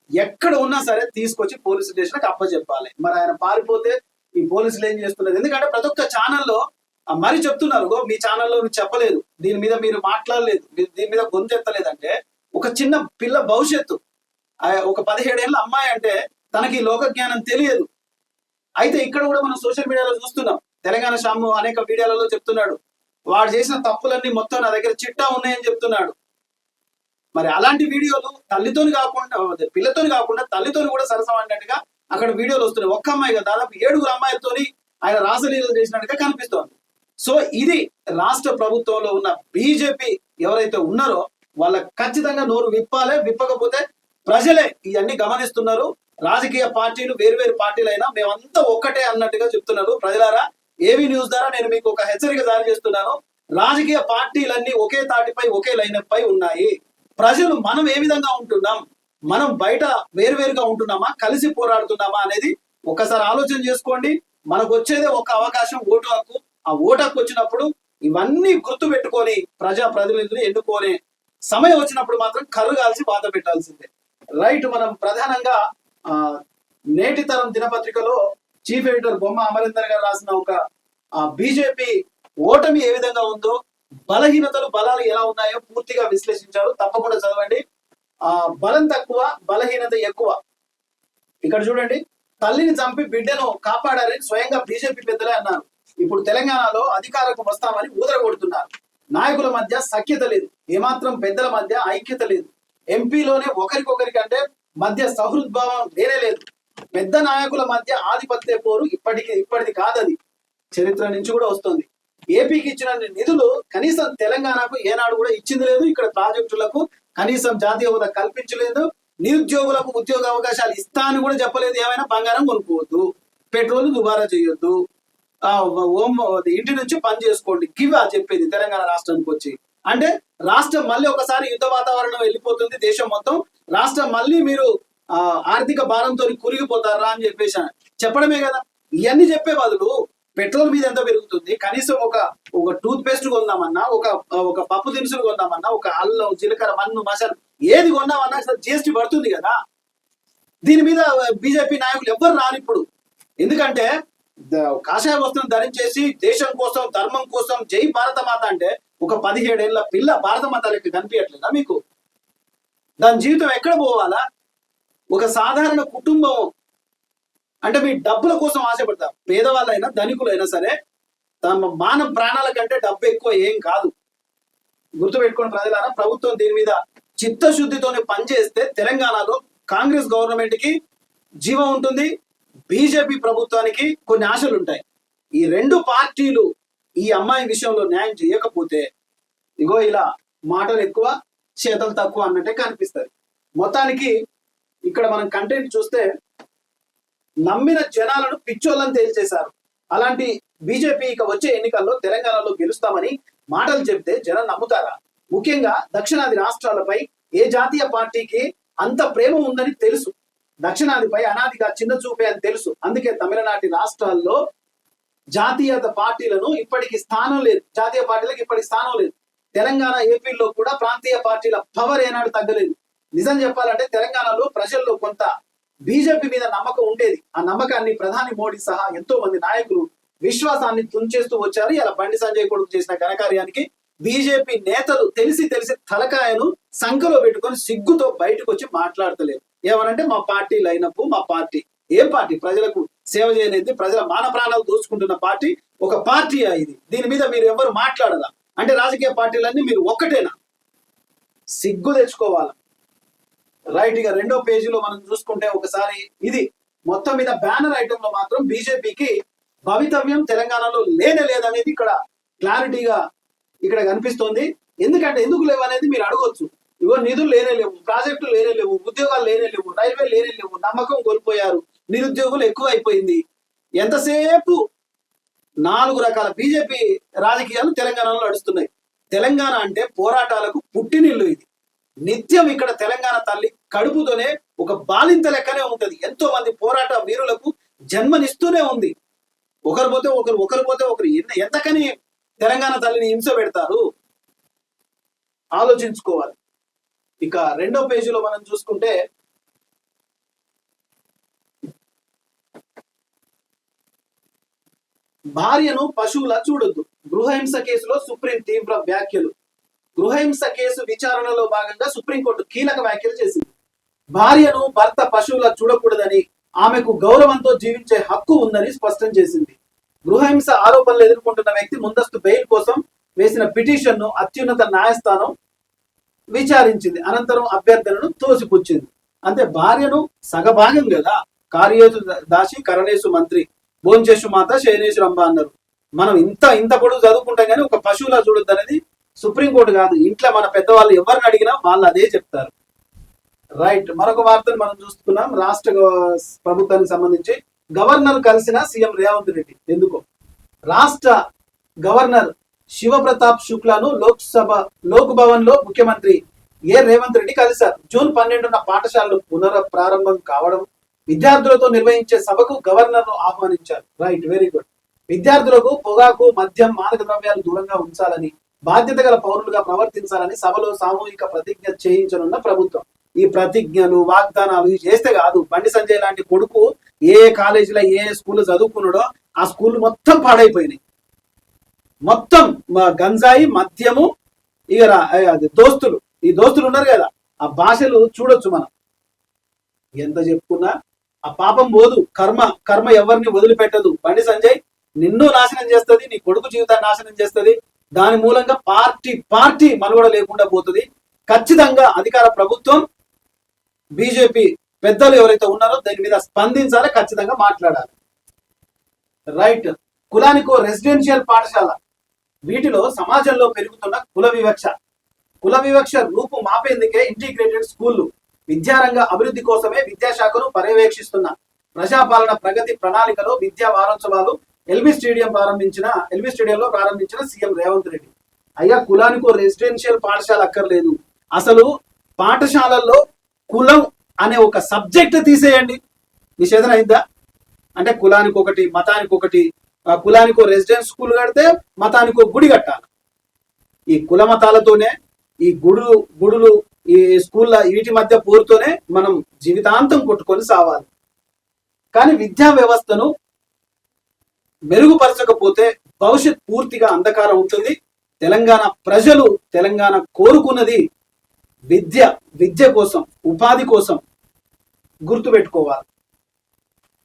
ఎక్కడ ఉన్నా సరే తీసుకొచ్చి పోలీస్ స్టేషన్ కి అప్పచెప్పాలి. మరి ఆయన పారిపోతే ఈ పోలీసులు ఏం చేస్తున్నారు? ఎందుకంటే ప్రతి ఒక్క ఛానల్లో మరి చెప్తున్నారు, మీ ఛానల్లో మీరు చెప్పలేదు, దీని మీద మీరు మాట్లాడలేదు, దీని మీద గొంతెత్తలేదంటే ఒక చిన్న పిల్ల భవిష్యత్తు, ఒక 17 ఏళ్ళ అమ్మాయి అంటే తనకి లోక జ్ఞానం తెలియదు. అయితే ఇక్కడ కూడా మనం సోషల్ మీడియాలో చూస్తున్నాం. తెలంగాణ షాము అనేక మీడియాలలో చెప్తున్నాడు, వాడు చేసిన తప్పులన్నీ మొత్తం నా దగ్గర చిట్టా ఉన్నాయని చెప్తున్నాడు. మరి అలాంటి వీడియోలు తల్లితోని కాకుండా, పిల్లతోని కాకుండా తల్లితోని కూడా సరసమైనట్టుగా అక్కడ వీడియోలు వస్తున్నాయి. ఒక్క అమ్మాయి కదా, దాదాపు 7 అమ్మాయిలతోని ఆయన రాసలీలలు చేసినట్టుగా కనిపిస్తోంది. సో ఇది రాష్ట్ర ప్రభుత్వంలో ఉన్న బీజేపీ ఎవరైతే ఉన్నారో వాళ్ళకి ఖచ్చితంగా నోరు విప్పాలి. విప్పకపోతే ప్రజలే ఇవన్నీ గమనిస్తున్నారు. రాజకీయ పార్టీలు వేరు పార్టీలైనా మేమంతా ఒక్కటే అన్నట్టుగా చెప్తున్నారు. ప్రజలారా, ఏవీ న్యూస్ ద్వారా నేను మీకు ఒక హెచ్చరిక జారీ చేస్తున్నాను. రాజకీయ పార్టీలన్నీ ఒకే తాటిపై, ఒకే లైనప్ పై ఉన్నాయి. ప్రజలు మనం ఏ విధంగా ఉంటున్నాం, మనం బయట వేరువేరుగా ఉంటున్నామా, కలిసి పోరాడుతున్నామా అనేది ఒకసారి ఆలోచన చేసుకోండి. మనకు వచ్చేదే ఒక అవకాశం, ఓటు హక్కు. ఆ ఓటకు వచ్చినప్పుడు ఇవన్నీ గుర్తు పెట్టుకొని ప్రజా ప్రతినిధులు ఎన్నుకోనే సమయం వచ్చినప్పుడు మాత్రం కర్రు కాల్చి బాధ పెట్టాల్సిందే. రైట్. మనం ప్రధానంగా ఆ నేటి తరం దినపత్రికలో చీఫ్ ఎడిటర్ బొమ్మ అమరేందర్ గారు రాసిన ఒక బీజేపీ ఓటమి ఏ విధంగా ఉందో, బలహీనతలు బలాలు ఎలా ఉన్నాయో పూర్తిగా విశ్లేషించారు. తప్పకుండా చదవండి. బలం తక్కువ, బలహీనత ఎక్కువ. ఇక్కడ చూడండి, తల్లిని చంపి బిడ్డను కాపాడారని స్వయంగా బీజేపీ పెద్దలే అన్నారు. ఇప్పుడు తెలంగాణలో అధికారకు వస్తామని ఊదరగొడుతున్నారు. నాయకుల మధ్య సఖ్యత లేదు, ఏమాత్రం పెద్దల మధ్య ఐక్యత లేదు. ఎంపీలోనే ఒకరికొకరికంటే మధ్య సహృద్భావం లేనే లేదు. పెద్ద నాయకుల మధ్య ఆధిపత్య పోరు ఇప్పటిది కాదది, చరిత్ర నుంచి కూడా వస్తుంది. ఏపీకి ఇచ్చిన నిధులు కనీసం తెలంగాణకు ఏనాడు కూడా ఇచ్చింది లేదు. ఇక్కడ ప్రాజెక్టులకు కనీసం జాతీయ హోదా కల్పించలేదు. నిరుద్యోగులకు ఉద్యోగ అవకాశాలు ఇస్తా అని కూడా చెప్పలేదు. ఏమైనా బంగారం కొనుక్కోవద్దు, పెట్రోల్ దుబారా చేయొద్దు, ఇంటి నుంచి పని చేసుకోండి, గివా చెప్పేది తెలంగాణ రాష్ట్రానికి వచ్చి. అంటే రాష్ట్రం మళ్ళీ ఒకసారి యుద్ధ వాతావరణం వెళ్ళిపోతుంది దేశం మొత్తం. రాష్ట్రం మళ్ళీ మీరు ఆర్థిక భారంతో కురిగిపోతారా అని చెప్పేసి చెప్పడమే కదా. ఇవన్నీ చెప్పే బదులు పెట్రోల్ మీద ఎంత పెరుగుతుంది, కనీసం ఒక టూత్ పేస్ట్ కొందామన్నా, ఒక పప్పు దినుసులు కొందామన్నా, ఒక అల్లం జీలకర్ర మన్ను మసాలా ఏది కొన్నామన్నా జిఎస్టీ పడుతుంది కదా. దీని మీద బీజేపీ నాయకులు ఎవ్వరు రాని ఇప్పుడు. ఎందుకంటే కాషాయ వస్త్రం ధరించేసి దేశం కోసం ధర్మం కోసం జై భారత మాత అంటే ఒక 17 ఏళ్ల పిల్ల భారత మాత లెక్క కనిపించట్లేదా మీకు? దాని జీవితం ఎక్కడ పోవాలా? ఒక సాధారణ కుటుంబం అంటే మీ డబ్బుల కోసం ఆశపడతారు. పేదవాళ్ళైనా ధనికులైనా సరే తమ మానవ ప్రాణాల కంటే డబ్బు ఎక్కువ ఏం కాదు. గుర్తుపెట్టుకోండి ప్రజలారా. ప్రభుత్వం దీని మీద చిత్తశుద్ధితోనే పనిచేస్తే తెలంగాణలో కాంగ్రెస్ గవర్నమెంట్ కి జీవం ఉంటుంది, బీజేపీ ప్రభుత్వానికి కొన్ని ఆశలు ఉంటాయి. ఈ రెండు పార్టీలు ఈ అమ్మాయి విషయంలో న్యాయం చేయకపోతే ఇగో ఇలా మాటలు ఎక్కువ చేతలు తక్కువ అన్నట్టే కనిపిస్తుంది. మొత్తానికి ఇక్కడ మనం కంటెంట్ చూస్తే నమ్మిన జనాలను పిచ్చోళ్ళని తేల్చేశారు. అలాంటి బీజేపీ ఇక వచ్చే ఎన్నికల్లో తెలంగాణలో గెలుస్తామని మాటలు చెప్తే జనం నమ్ముతారా? ముఖ్యంగా దక్షిణాది రాష్ట్రాలపై ఏ జాతీయ పార్టీకి అంత ప్రేమ ఉందని తెలుసు. దక్షిణాదిపై అనాదిగా చిన్న చూపే అని తెలుసు. అందుకే తమిళనాటి రాష్ట్రాల్లో జాతీయత పార్టీలను ఇప్పటికి స్థానం లేదు, జాతీయ పార్టీలకు ఇప్పటికి స్థానం లేదు. తెలంగాణ ఏపీలో కూడా ప్రాంతీయ పార్టీల పవర్ ఏనాడు తగ్గలేదు. నిజం చెప్పాలంటే తెలంగాణలో ప్రజల్లో కొంత బీజేపీ మీద నమ్మకం ఉండేది. ఆ నమ్మకాన్ని ప్రధాని మోడీ సహా ఎంతో మంది నాయకులు విశ్వాసాన్ని తుంచేస్తూ వచ్చారు. ఇలా బండి సంజయ్ కొడుకు చేసిన ఘనకార్యానికి బీజేపీ నేతలు తెలిసి తలకాయను సంఖలో పెట్టుకొని సిగ్గుతో బయటకు వచ్చి మాట్లాడతలేరు. ఏమనంటే మా పార్టీ లైనప్, మా పార్టీ ఏం పార్టీ? ప్రజలకు సేవ చేయలేదు, ప్రజల మాన ప్రాణాలు దోచుకుంటున్న పార్టీ ఒక పార్టీ ఇది. దీని మీద మీరు ఎవరు మాట్లాడరా? అంటే రాజకీయ పార్టీలన్నీ మీరు ఒక్కటేనా? సిగ్గు తెచ్చుకోవాలి. రైట్. ఇక రెండో పేజీలో మనం చూసుకుంటే ఒకసారి ఇది మొత్తం మీద బ్యానర్ ఐటమ్ లో మాత్రం బీజేపీకి భవితవ్యం తెలంగాణలో లేనే లేదనేది ఇక్కడ క్లారిటీగా ఇక్కడ కనిపిస్తోంది. ఎందుకు లేవు అనేది మీరు అడగొచ్చు. ఇగో నిధులు లేనే లేవు, ప్రాజెక్టులు లేనే లేవు, ఉద్యోగాలు లేనే లేవు, రైల్వే లేనే లేవు, నమ్మకం కోల్పోయారు, నిరుద్యోగులు ఎక్కువ అయిపోయింది. ఎంతసేపు 4 రకాల బీజేపీ రాజకీయాలు తెలంగాణలో నడుస్తున్నాయి. తెలంగాణ అంటే పోరాటాలకు పుట్టినిల్లు ఇది. నిత్యం ఇక్కడ తెలంగాణ తల్లి కడుపుతోనే ఒక బాలింత లెక్కనే ఉంటది. ఎంతో మంది పోరాట వీరులకు జన్మనిస్తూనే ఉంది. ఒకరు పోతే ఒకరు ఎంతకని తెలంగాణ తల్లిని హింస పెడతారు? ఆలోచించుకోవాలి. ఇక రెండో పేజీలో మనం చూసుకుంటే భార్యను పశువులా చూడొద్దు, గృహహింస కేసులో సుప్రీం తీవ్ర వ్యాఖ్యలు. గృహహింస కేసు విచారణలో భాగంగా సుప్రీంకోర్టు కీలక వ్యాఖ్యలు చేసింది. భార్యను భర్త పశువులా చూడకూడదని, ఆమెకు గౌరవంతో జీవించే హక్కు ఉందని స్పష్టం చేసింది. గృహహింస ఆరోపణలు ఎదుర్కొంటున్న వ్యక్తి ముందస్తు బెయిల్ కోసం వేసిన పిటిషన్ ను అత్యున్నత న్యాయస్థానం విచారించింది. అనంతరం అభ్యర్థనను తోసిపుచ్చింది. అంటే భార్యను సగభాగం కదా, కార్యేసు దాసి కరణేశు మంత్రి, భోంచేసు మాత శయనేశు రంభ అన్నారు. మనం ఇంత పొడుగు చదువుకుంటాం కానీ ఒక పశువులా చూడొద్దు అనేది సుప్రీంకోర్టు కాదు. ఇంట్లో మన పెద్దవాళ్ళు ఎవరిని అడిగినా వాళ్ళు అదే చెప్తారు. రైట్. మరొక వార్తను మనం చూస్తున్నాం. రాష్ట్ర ప్రభుత్వానికి సంబంధించి గవర్నర్ కలిసిన సీఎం రేవంత్ రెడ్డి. ఎందుకో రాష్ట్ర గవర్నర్ శివప్రతాప్ శుక్లాను లోక్ భవన్ లో ముఖ్యమంత్రి రేవంత్ రెడ్డి కలిశారు. జూన్ 12న పాఠశాలలు పునఃప్రారంభం కావడం, విద్యార్థులతో నిర్వహించే సభకు గవర్నర్ ను ఆహ్వానించారు. Right, very good. విద్యార్థులకు పొగాకు, మద్యం, మాదక ద్రవ్యాలు దూరంగా ఉంచాలని, బాధ్యత గల పౌరులుగా ప్రవర్తించాలని సభలో సామూహిక ప్రతిజ్ఞ చేయించనున్న ప్రభుత్వం. ఈ ప్రతిజ్ఞలు, వాగ్దానాలు ఇవి చేస్తే కాదు. బండి సంజయ్ లాంటి కొడుకు ఏ కాలేజీలో ఏ స్కూల్లో చదువుకున్నాడో ఆ స్కూల్ మొత్తం పాడైపోయినాయి. మొత్తం గంజాయి, మద్యము, ఇక దోస్తులు, ఈ దోస్తులు ఉన్నారు కదా, ఆ భాషలు చూడొచ్చు మనం. ఎంత చెప్పుకున్నా ఆ పాపం పోదు. కర్మ ఎవరిని వదిలిపెట్టదు. బండి సంజయ్ నిన్ను నాశనం చేస్తుంది, నీ కొడుకు జీవితాన్ని నాశనం చేస్తుంది. దాని మూలంగా పార్టీ మనుగడ లేకుండా పోతుంది. ఖచ్చితంగా అధికార ప్రభుత్వం, బీజేపీ పెద్దలు ఎవరైతే ఉన్నారో దాని మీద స్పందించాలి, ఖచ్చితంగా మాట్లాడాలి. రైట్. కులానికో రెసిడెన్షియల్ పాఠశాల, వీటిలో సమాజంలో పెరుగుతున్న కుల వివక్ష రూపు మాపేందుకే ఇంటిగ్రేటెడ్ స్కూళ్లు, విద్యారంగ అభివృద్ధి కోసమే విద్యాశాఖను పర్యవేక్షిస్తున్న ప్రజాపాలన ప్రగతి ప్రణాళికలో విద్యా వారోత్సవాలు ఎల్బీ స్టేడియంలో ప్రారంభించిన సీఎం రేవంత్ రెడ్డి. అయ్యా, కులానికో రెసిడెన్షియల్ పాఠశాల అక్కర్లేదు. అసలు పాఠశాలల్లో కులం అనే ఒక సబ్జెక్ట్ తీసేయండి. నిషేధన అయిందా? అంటే కులానికి ఒకటి, మతానికి ఒకటి, కులానికో రెసిడెన్స్ స్కూల్ కడితే మతానికో గుడి కట్టాలి. ఈ కుల మతాలతోనే, ఈ గుడులు ఈ స్కూళ్ళ వీటి మధ్య పోరుతోనే మనం జీవితాంతం కొట్టుకొని సావాలి. కానీ విద్యా వ్యవస్థను మెరుగుపరచకపోతే భవిష్యత్ పూర్తిగా అంధకారం ఉంటుంది. తెలంగాణ కోరుకున్నది విద్య కోసం, ఉపాధి కోసం. గుర్తుపెట్టుకోవాలి.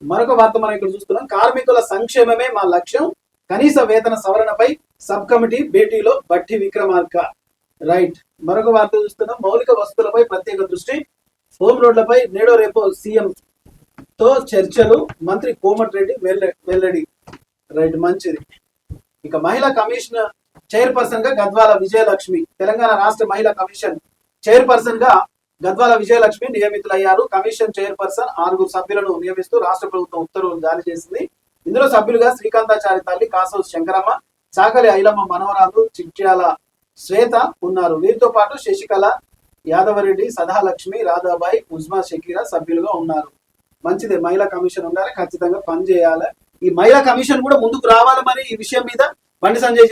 మరొక వార్త మనం ఇక్కడ చూస్తున్నాం. కార్మికుల సంక్షేమమే మా లక్ష్యం, కనీస వేతన సవరణపై సబ్ కమిటీ భేటీలో బట్టి విక్రమార్క. రైట్. మరొక వార్త చూస్తున్నాం. మౌలిక వసతులపై ప్రత్యేక దృష్టి, హోమ్ రోడ్లపై నేడో రేపో సీఎం తో చర్చలు, మంత్రి కోమటిరెడ్డి వెల్లడి. రైట్, మంచిది. ఇక మహిళా కమిషన్ చైర్పర్సన్ గా గద్వాల విజయలక్ష్మి, తెలంగాణ రాష్ట్ర మహిళా కమిషన్ చైర్పర్సన్ గా గద్వాల విజయలక్ష్మి నియమితులయ్యారు. కమిషన్ చైర్పర్సన్ 6 సభ్యులను నియమిస్తూ రాష్ట్ర ప్రభుత్వం ఉత్తర్వులు జారీ చేసింది. ఇందులో సభ్యులుగా శ్రీకాంతాచారి తల్లి కాసోజు శంకరమ్మ, చాకలి ఐలమ్మ మనవరాలు చిట్యాల శ్వేత ఉన్నారు. వీరితో పాటు శశికళ, యాదవరెడ్డి, సదాలక్ష్మి, రాధాబాయి, ఉజ్మా షకీరా సభ్యులుగా ఉన్నారు. మంచిదే, మహిళా కమిషన్ ఉండాలి, ఖచ్చితంగా పని చేయాలి. ఈ మహిళా కమిషన్ కూడా ముందుకు రావాలి. మరి ఈ విషయం మీద బండి సంజయ్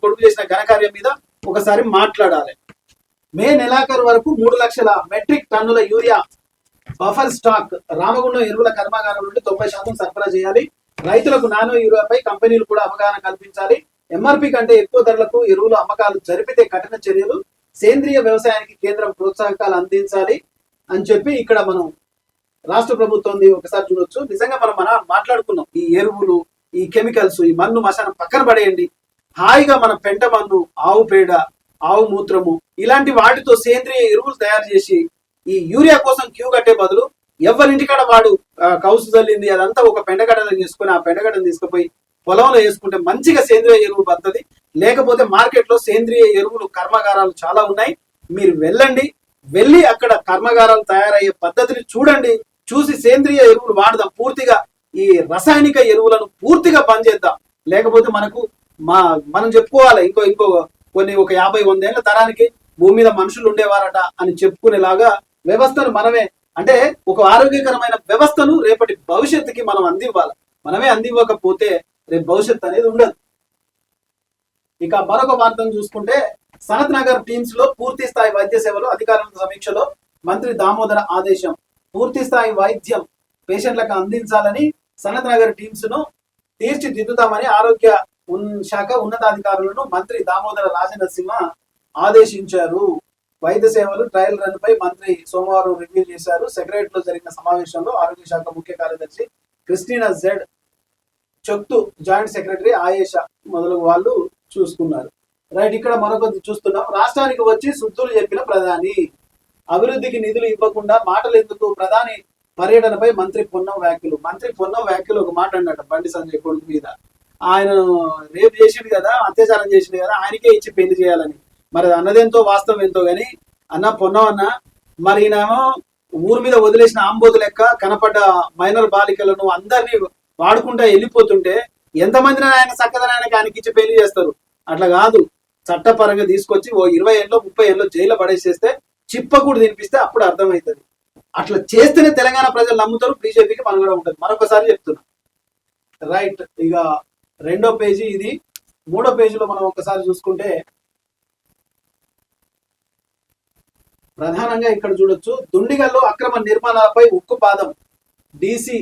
కొడుకు చేసిన ఘనకార్యం మీద ఒకసారి మాట్లాడాలి. మే నెలాఖరు వరకు 3 లక్షల మెట్రిక్ టన్నుల యూరియా బఫర్ స్టాక్ రామగుండం ఎరువుల కర్మాగారం నుండి 90% సరఫరా చేయాలి. రైతులకు నానో యూరియాపై కంపెనీలు కూడా అవగాహన కల్పించాలి. ఎంఆర్పి కంటే ఎక్కువ ధరలకు ఎరువులు అమ్మకాలు జరిపితే కఠిన చర్యలు, సేంద్రియ వ్యవసాయానికి కేంద్రం ప్రోత్సాహకాలు అందించాలి అని చెప్పి ఇక్కడ మనం రాష్ట్ర ప్రభుత్వం ఒకసారి చూడొచ్చు. నిజంగా మనం మాట్లాడుకున్నాం. ఈ ఎరువులు, ఈ కెమికల్స్, ఈ మన్ను మశానం పక్కన పడేయండి. హాయిగా మన పెంట మన్ను, ఆవు పేడ, ఆవు మూత్రము ఇలాంటి వాటితో సేంద్రియ ఎరువులు తయారు చేసి ఈ యూరియా కోసం క్యూ కట్టే బదులు ఎవరింటికాడ వాడు కౌసు చల్లింది అదంతా ఒక పెండగడ్డను చేసుకుని ఆ పెండగడ్డను తీసుకుపోయి పొలంలో వేసుకుంటే మంచిగా సేంద్రియ ఎరువు పడుతుంది. లేకపోతే మార్కెట్ లో సేంద్రియ ఎరువులు కర్మాగారాలు చాలా ఉన్నాయి. మీరు వెళ్ళి అక్కడ కర్మాగారాలు తయారయ్యే పద్ధతిని చూడండి. చూసి సేంద్రియ ఎరువులు వాడదాం. పూర్తిగా ఈ రసాయనిక ఎరువులను పూర్తిగా బంద్ చేద్దాం. లేకపోతే మనం చెప్పుకోవాలి ఇంకో ఒక 50-100 ఏళ్ల తరానికి భూమి మీద మనుషులు ఉండేవారట అని చెప్పుకునేలాగా వ్యవస్థను మనమే, అంటే ఒక ఆరోగ్యకరమైన వ్యవస్థను రేపటి భవిష్యత్తుకి మనం అందివ్వాలి. మనమే అందివ్వకపోతే రేపు భవిష్యత్తు అనేది ఉండదు. ఇక మరొక వార్తను చూసుకుంటే, సనత్ నగర్ టీమ్స్ లో పూర్తి స్థాయి వైద్య సేవలు, అధికారుల సమీక్షలో మంత్రి దామోదర ఆదేశం. పూర్తి స్థాయి వైద్యం పేషెంట్లకు అందించాలని సనత్ నగర్ టీమ్స్ ను తీర్చిదిద్దుతామని ఆరోగ్య శాఖ ఉన్నతాధికారులను మంత్రి దామోదర రాజనరసింహ ఆదేశించారు. వైద్య సేవలు ట్రయల్ రన్ పై మంత్రి సోమవారం రివ్యూ చేశారు. సెక్రటరీలో జరిగిన సమావేశంలో ఆరోగ్య శాఖ ముఖ్య కార్యదర్శి Christina Z, Chongthu joint secretary Ayesha మొదలగు వాళ్ళు చూసుకున్నారు. రైట్. ఇక్కడ మరొకటి చూస్తున్నాం. రాష్ట్రానికి వచ్చి సుత్తులు చెప్పిన ప్రధాని, అభివృద్ధికి నిధులు ఇవ్వకుండా మాటలు ఎందుకు? ప్రధాని పర్యటనపై మంత్రి పొన్నం వ్యాఖ్యలు ఒక మాట అన్నట బండి సంజయ్ కొడుకు మీద. ఆయన రేపు చేసిండు కదా, అత్యాచారం చేసిండు కదా, ఆయనకే ఇచ్చి పెళ్లి చేయాలని. మరి అన్నదేంతో వాస్తవం ఎంతో గాని పొన్నం అన్న, మరి ఈయనేమో ఊరు మీద వదిలేసిన ఆంబోతు లెక్క కనపడ్డ మైనర్ బాలికలను అందరినీ వాడుకుంటా వెళ్ళిపోతుంటే ఎంతమందిని ఆయన చక్కదనానికి ఆయనకి ఇచ్చి పెళ్లి చేస్తారు? అట్లా కాదు. చట్టపరంగా తీసుకొచ్చి 20 ఏళ్ళు 30 ఏళ్ళు జైల్లో పడేసేస్తే చిప్పకూడు తినిపిస్తే అప్పుడు అర్థమవుతుంది. అట్లా చేస్తేనే తెలంగాణ ప్రజలు నమ్ముతారు, బీజేపీకి మనుగడ ఉంటుంది. మరొకసారి చెప్తున్నా. రైట్. ఇక రెండో పేజీ ఇది. మూడో పేజీలో మనం ఒకసారి చూసుకుంటే ప్రధానంగా ఇక్కడ చూడొచ్చు, దుండిగల్లో అక్రమ నిర్మాణాలపై ఉక్కుపాదం. డీసీ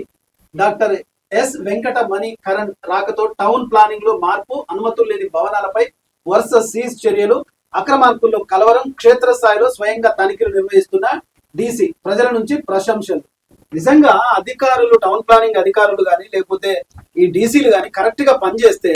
డాక్టర్ ఎస్ వెంకట మణి కరణ్ రాకతో టౌన్ ప్లానింగ్ లో మార్పు, అనుమతులు లేని భవనాలపై వరుస సీజ్ చర్యలు, అక్రమార్కుల్లో కలవరం, క్షేత్రస్థాయిలో స్వయంగా తనిఖీలు నిర్వహిస్తున్న డీసీ, ప్రజల నుంచి ప్రశంసలు. నిజంగా అధికారులు, టౌన్ ప్లానింగ్ అధికారులు కానీ లేకపోతే ఈ డీసీలు కానీ కరెక్ట్ గా పనిచేస్తే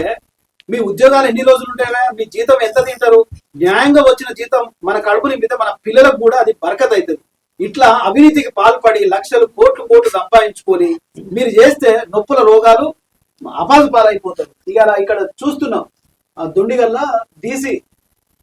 మీ ఉద్యోగాలు ఎన్ని రోజులు ఉంటాయా, మీ జీతం ఎంత తింటారు? న్యాయంగా వచ్చిన జీతం మన కడుపు నింపితే మన పిల్లలకు కూడా అది బరకత్ అవుతుంది. ఇట్లా అవినీతికి పాల్పడి లక్షలు కోట్లు సంపాదించుకొని మీరు చేస్తే నొప్పుల రోగాలు అపాసు పాలైపోతారు. ఇక్కడ చూస్తున్నాం దుండిగల్ల డీసీ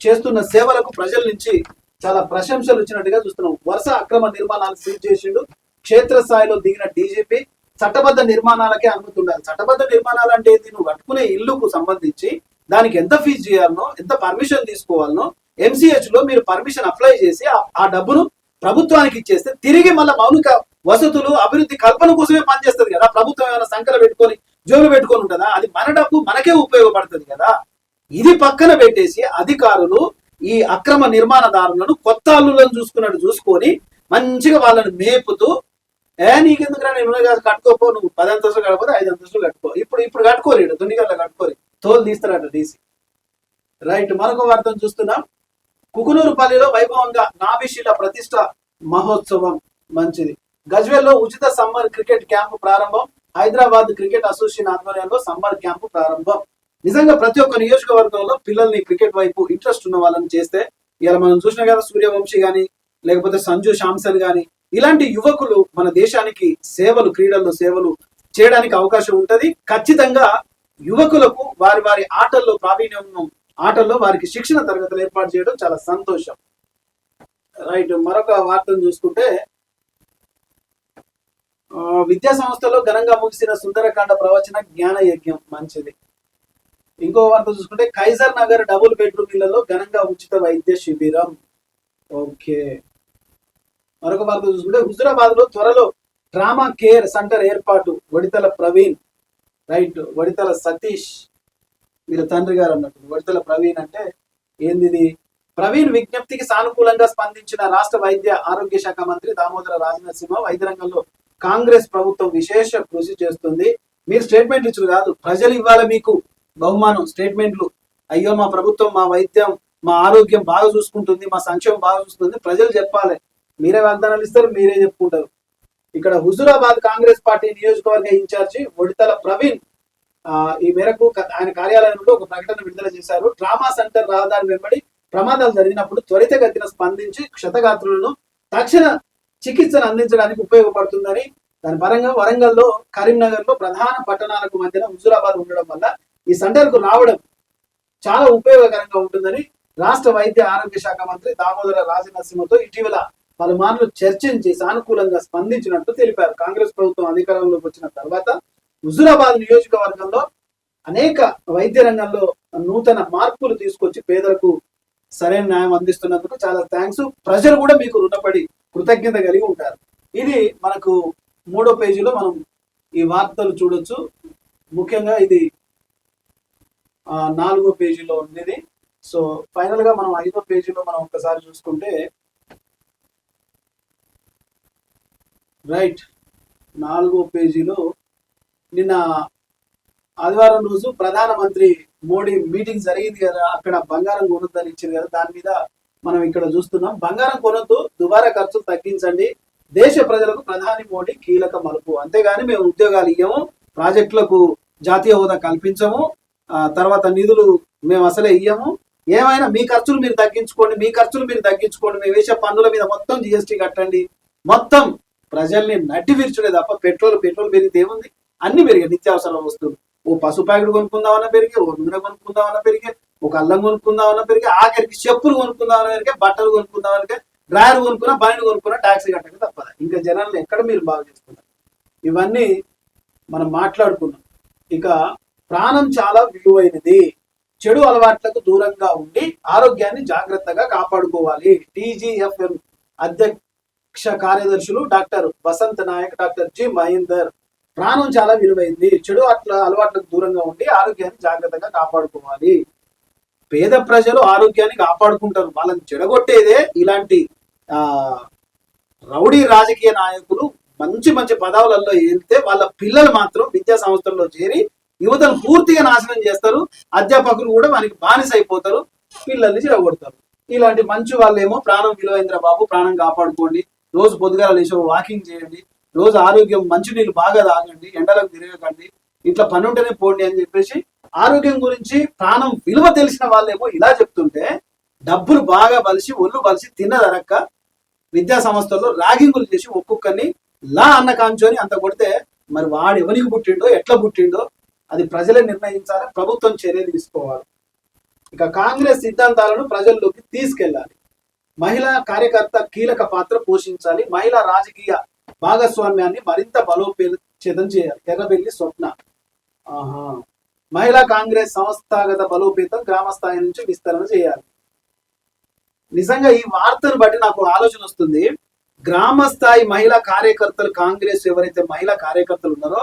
చేస్తున్న సేవలకు ప్రజల నుంచి చాలా ప్రశంసలు వచ్చినట్టుగా చూస్తున్నాం. వరుస అక్రమ నిర్మాణాలు సీజ్ చేసిండు. క్షేత్రస్థాయిలో దిగిన డీజీపీ, చట్టబద్ధ నిర్మాణాలకే అనుమతి ఉండాలి. చట్టబద్ధ నిర్మాణాలు అంటే ఏంటి? నువ్వు కట్టుకునే ఇల్లుకు సంబంధించి దానికి ఎంత ఫీజు చేయాలనో, ఎంత పర్మిషన్ తీసుకోవాలనో MCH లో మీరు పర్మిషన్ అప్లై చేసి ఆ డబ్బును ప్రభుత్వానికి ఇచ్చేస్తే తిరిగి మళ్ళీ మౌలిక వసతులు అభివృద్ధి కల్పన కోసమే పనిచేస్తుంది కదా. ప్రభుత్వం ఏమైనా సంఖ్యలు పెట్టుకొని జోలు పెట్టుకొని ఉంటుందా? అది మన డబ్బు మనకే ఉపయోగపడుతుంది కదా. ఇది పక్కన పెట్టేసి అధికారులు ఈ అక్రమ నిర్మాణదారులను కొత్త అల్లులను చూసుకున్నట్టు చూసుకొని మంచిగా వాళ్ళని మేపుతూ, నీకెందుకు నేను కట్టుకోపో, నువ్వు 10 అంతస్తులు కట్టుకోతే 5 అంతస్తులు కట్టుకో, ఇప్పుడు కట్టుకోలేడు, దుండిగల్ల కట్టుకోరు, తోలు తీస్తారట డీసీ. రైట్, మరొక వార్తను చూస్తున్నాం. కుకునూరుపల్లిలో వైభవంగా నాభిశిల ప్రతిష్ట మహోత్సవం. మంచిది. గజ్వేల్లో ఉచిత సమ్మర్ క్రికెట్ క్యాంపు ప్రారంభం. హైదరాబాద్ క్రికెట్ అసోసియేషన్ ఆధ్వర్యంలో సమ్మర్ క్యాంపు ప్రారంభం. నిజంగా ప్రతి ఒక్క నియోజకవర్గంలో పిల్లల్ని క్రికెట్ వైపు ఇంట్రెస్ట్ ఉన్న వాళ్ళని చేస్తే, ఇలా మనం చూసినా కదా, సూర్యవంశీ గాని లేకపోతే సంజు శాంసన్ గాని ఇలాంటి యువకులు మన దేశానికి సేవలు, క్రీడల్లో సేవలు చేయడానికి అవకాశం ఉంటది. ఖచ్చితంగా యువకులకు వారి ఆటల్లో ప్రావీణ్యం, ఆటల్లో వారికి శిక్షణ తరగతులు ఏర్పాటు చేయడం చాలా సంతోషం. రైట్, మరొక వార్తను చూసుకుంటే విద్యా సంస్థలో ఘనంగా ముగిసిన సుందరకాండ ప్రవచన జ్ఞాన యజ్ఞం. మంచిది. ఇంకో వార్త చూసుకుంటే కైజర్ నగర్ డబుల్ బెడ్రూమ్ ఇళ్లలో ఘనంగా ఉచిత వైద్య శిబిరం. ఓకే. మరొక వార్త చూసుకుంటే హుజురాబాద్ లో త్వరలో ట్రామా కేర్ సెంటర్ ఏర్పాటు. వడితల ప్రవీణ్. రైట్, వడితల సతీష్ వీళ్ళ తండ్రి గారు అన్నట్టు. వడితల ప్రవీణ్ అంటే ఏంది? ప్రవీణ్ విజ్ఞప్తికి సానుకూలంగా స్పందించిన రాష్ట్ర వైద్య ఆరోగ్య శాఖ మంత్రి దామోదర రాజనరసింహ, వైద్య రంగంలో కాంగ్రెస్ ప్రభుత్వం విశేష కృషి చేస్తుంది. మీరు స్టేట్మెంట్ ఇచ్చారు కాదు, ప్రజలు ఇవ్వాలి మీకు బహుమానం, స్టేట్మెంట్లు. అయ్యో మా ప్రభుత్వం, మా వైద్యం, మా ఆరోగ్యం బాగా చూసుకుంటుంది, మా సంక్షేమం బాగా చూసుకుంటుంది, ప్రజలు చెప్పాలి. మీరే వాగ్దానాలు ఇస్తారు, మీరే చెప్పుకుంటారు. ఇక్కడ హుజురాబాద్ కాంగ్రెస్ పార్టీ నియోజకవర్గ ఇన్ఛార్జి వడితల ప్రవీణ్ ఈ మేరకు ఆయన కార్యాలయంలో ఒక ప్రకటన విడుదల చేశారు. ట్రామా సెంటర్ రహదారి వెంబడి ప్రమాదాలు జరిగినప్పుడు త్వరితగతిన స్పందించి క్షతగాత్రులను తక్షణ చికిత్సను అందించడానికి ఉపయోగపడుతుందని, దాని పరంగా వరంగల్లో, కరీంనగర్ లో ప్రధాన పట్టణాలకు మధ్యన హుజురాబాద్ ఉండడం వల్ల ఈ సెంటర్ కు రావడం చాలా ఉపయోగకరంగా ఉంటుందని రాష్ట్ర వైద్య ఆరోగ్య శాఖ మంత్రి దామోదర రాజనరసింహతో ఇటీవల పలుమార్లు చర్చించి సానుకూలంగా స్పందించినట్టు తెలిపారు. కాంగ్రెస్ ప్రభుత్వం అధికారంలోకి వచ్చిన తర్వాత హుజురాబాద్ నియోజకవర్గంలో అనేక వైద్య రంగంలో నూతన మార్పులు తీసుకొచ్చి పేదలకు సరైన న్యాయం అందిస్తున్నందుకు చాలా థ్యాంక్స్. ప్రజలు కూడా మీకు రుణపడి కృతజ్ఞత కలిగి ఉంటారు. ఇది మనకు 3వ పేజీలో మనం ఈ వార్తలు చూడొచ్చు. ముఖ్యంగా ఇది 4వ పేజీలో ఉన్నది. సో ఫైనల్ గా మనం 5వ పేజీలో మనం ఒక్కసారి చూసుకుంటే, రైట్, 4వ పేజీలో నిన్న ఆదివారం రోజు ప్రధానమంత్రి మోడీ మీటింగ్ జరిగింది కదా, అక్కడ బంగారం కొనొద్దని ఇచ్చింది కదా, దాని మీద మనం ఇక్కడ చూస్తున్నాం. బంగారం కొనొద్దు, దుబారా ఖర్చులు తగ్గించండి, దేశ ప్రజలకు ప్రధాని మోడీ కీలక మలుపు. అంతేగాని మేము ఉద్యోగాలు ఇయ్యము, ప్రాజెక్టులకు జాతీయ హోదా కల్పించము, తర్వాత నిధులు మేము అసలే ఇయ్యము, ఏమైనా మీ ఖర్చులు మీరు తగ్గించుకోండి, మేము వేసే పన్నుల మీద మొత్తం GST కట్టండి, మొత్తం ప్రజల్ని నడ్డి విరుచుడే తప్ప పెట్రోల్ పెరిగితే ఏముంది? అన్ని పెరిగాయి. నిత్యావసర వస్తువులు, ఓ పసుపు ప్యాకెట్ కొనుక్కుందామన్నా పెరిగే, ఓ నూనె కొనుక్కుందామన్నా పెరిగే, ఒక అల్లం కొనుక్కుందామన్నా పెరిగే, ఆఖరికి చెప్పులు కొనుక్కుందామన్నా పెరిగే, బట్టలు కొనుక్కుందామన్నా, డ్రాయర్ కొనుక్కున్నా, బండి కొనుక్కున్నా ట్యాక్సీ కట్టక తప్పదా? ఇంకా జనాలను ఎక్కడ మీరు బాగా చేసుకున్నారు? ఇవన్నీ మనం మాట్లాడుకున్నాం. ఇక ప్రాణం చాలా విలువైనది, చెడు అలవాట్లకు దూరంగా ఉండి ఆరోగ్యాన్ని జాగ్రత్తగా కాపాడుకోవాలి. TGFM అధ్యక్ష కార్యదర్శులు doctor Vasanth Nayak, doctor G Mahender ప్రాణం చాలా విలువైంది. చెడు అలవాట్లకు దూరంగా ఉండి ఆరోగ్యాన్ని జాగ్రత్తగా కాపాడుకోవాలి. పేద ప్రజలు ఆరోగ్యాన్ని కాపాడుకుంటారు. వాళ్ళని చెడగొట్టేదే ఇలాంటి ఆ రౌడీ రాజకీయ నాయకులు. మంచి మంచి పదవులలో వెళ్తే వాళ్ళ పిల్లలు మాత్రం విద్యా సంస్థల్లో చేరి యువతను పూర్తిగా నాశనం చేస్తారు. అధ్యాపకులు కూడా మనకి బానిస అయిపోతారు, పిల్లల్ని చెడగొడతారు. ఇలాంటి మంచి వాళ్ళేమో ప్రాణం విలువైంద్ర బాబు, ప్రాణం కాపాడుకోండి, రోజు పొద్దుగాల లేచి వాకింగ్ చేయండి, రోజు ఆరోగ్యం మంచినీళ్ళు బాగా తాగండి, ఎండలకు తిరగకండి, ఇట్లా పని ఉంటేనే పోండి అని చెప్పేసి ఆరోగ్యం గురించి ప్రాణం విలువ తెలిసిన వాళ్ళేమో ఇలా చెప్తుంటే, డబ్బులు బాగా బలిసి ఒళ్ళు బలిసి తిన్నదరక్క విద్యా సంస్థల్లో ర్యాగింగులు చేసి ఒక్కొక్కరిని లా అన్న కాంచోని అంత కొడితే మరి వాడు ఎవరికి పుట్టిండో ఎట్లా పుట్టిండో అది ప్రజలే నిర్ణయించాలి, ప్రభుత్వం చర్యలు తీసుకోవాలి. ఇక కాంగ్రెస్ సిద్ధాంతాలను ప్రజల్లోకి తీసుకెళ్లాలి. మహిళా కార్యకర్త కీలక పాత్ర పోషించాలి. మహిళా రాజకీయ భాగస్వామ్యాన్ని మరింత బలోపేతం చేయాలి. ఎర్రబెల్లి స్వప్న. మహిళా కాంగ్రెస్ సంస్థాగత బలోపేతం గ్రామ స్థాయి నుంచి విస్తరణ చేయాలి. నిజంగా ఈ వార్తను బట్టి నాకు ఆలోచన వస్తుంది. గ్రామ స్థాయి మహిళా కార్యకర్తలు, కాంగ్రెస్ ఎవరైతే మహిళా కార్యకర్తలు ఉన్నారో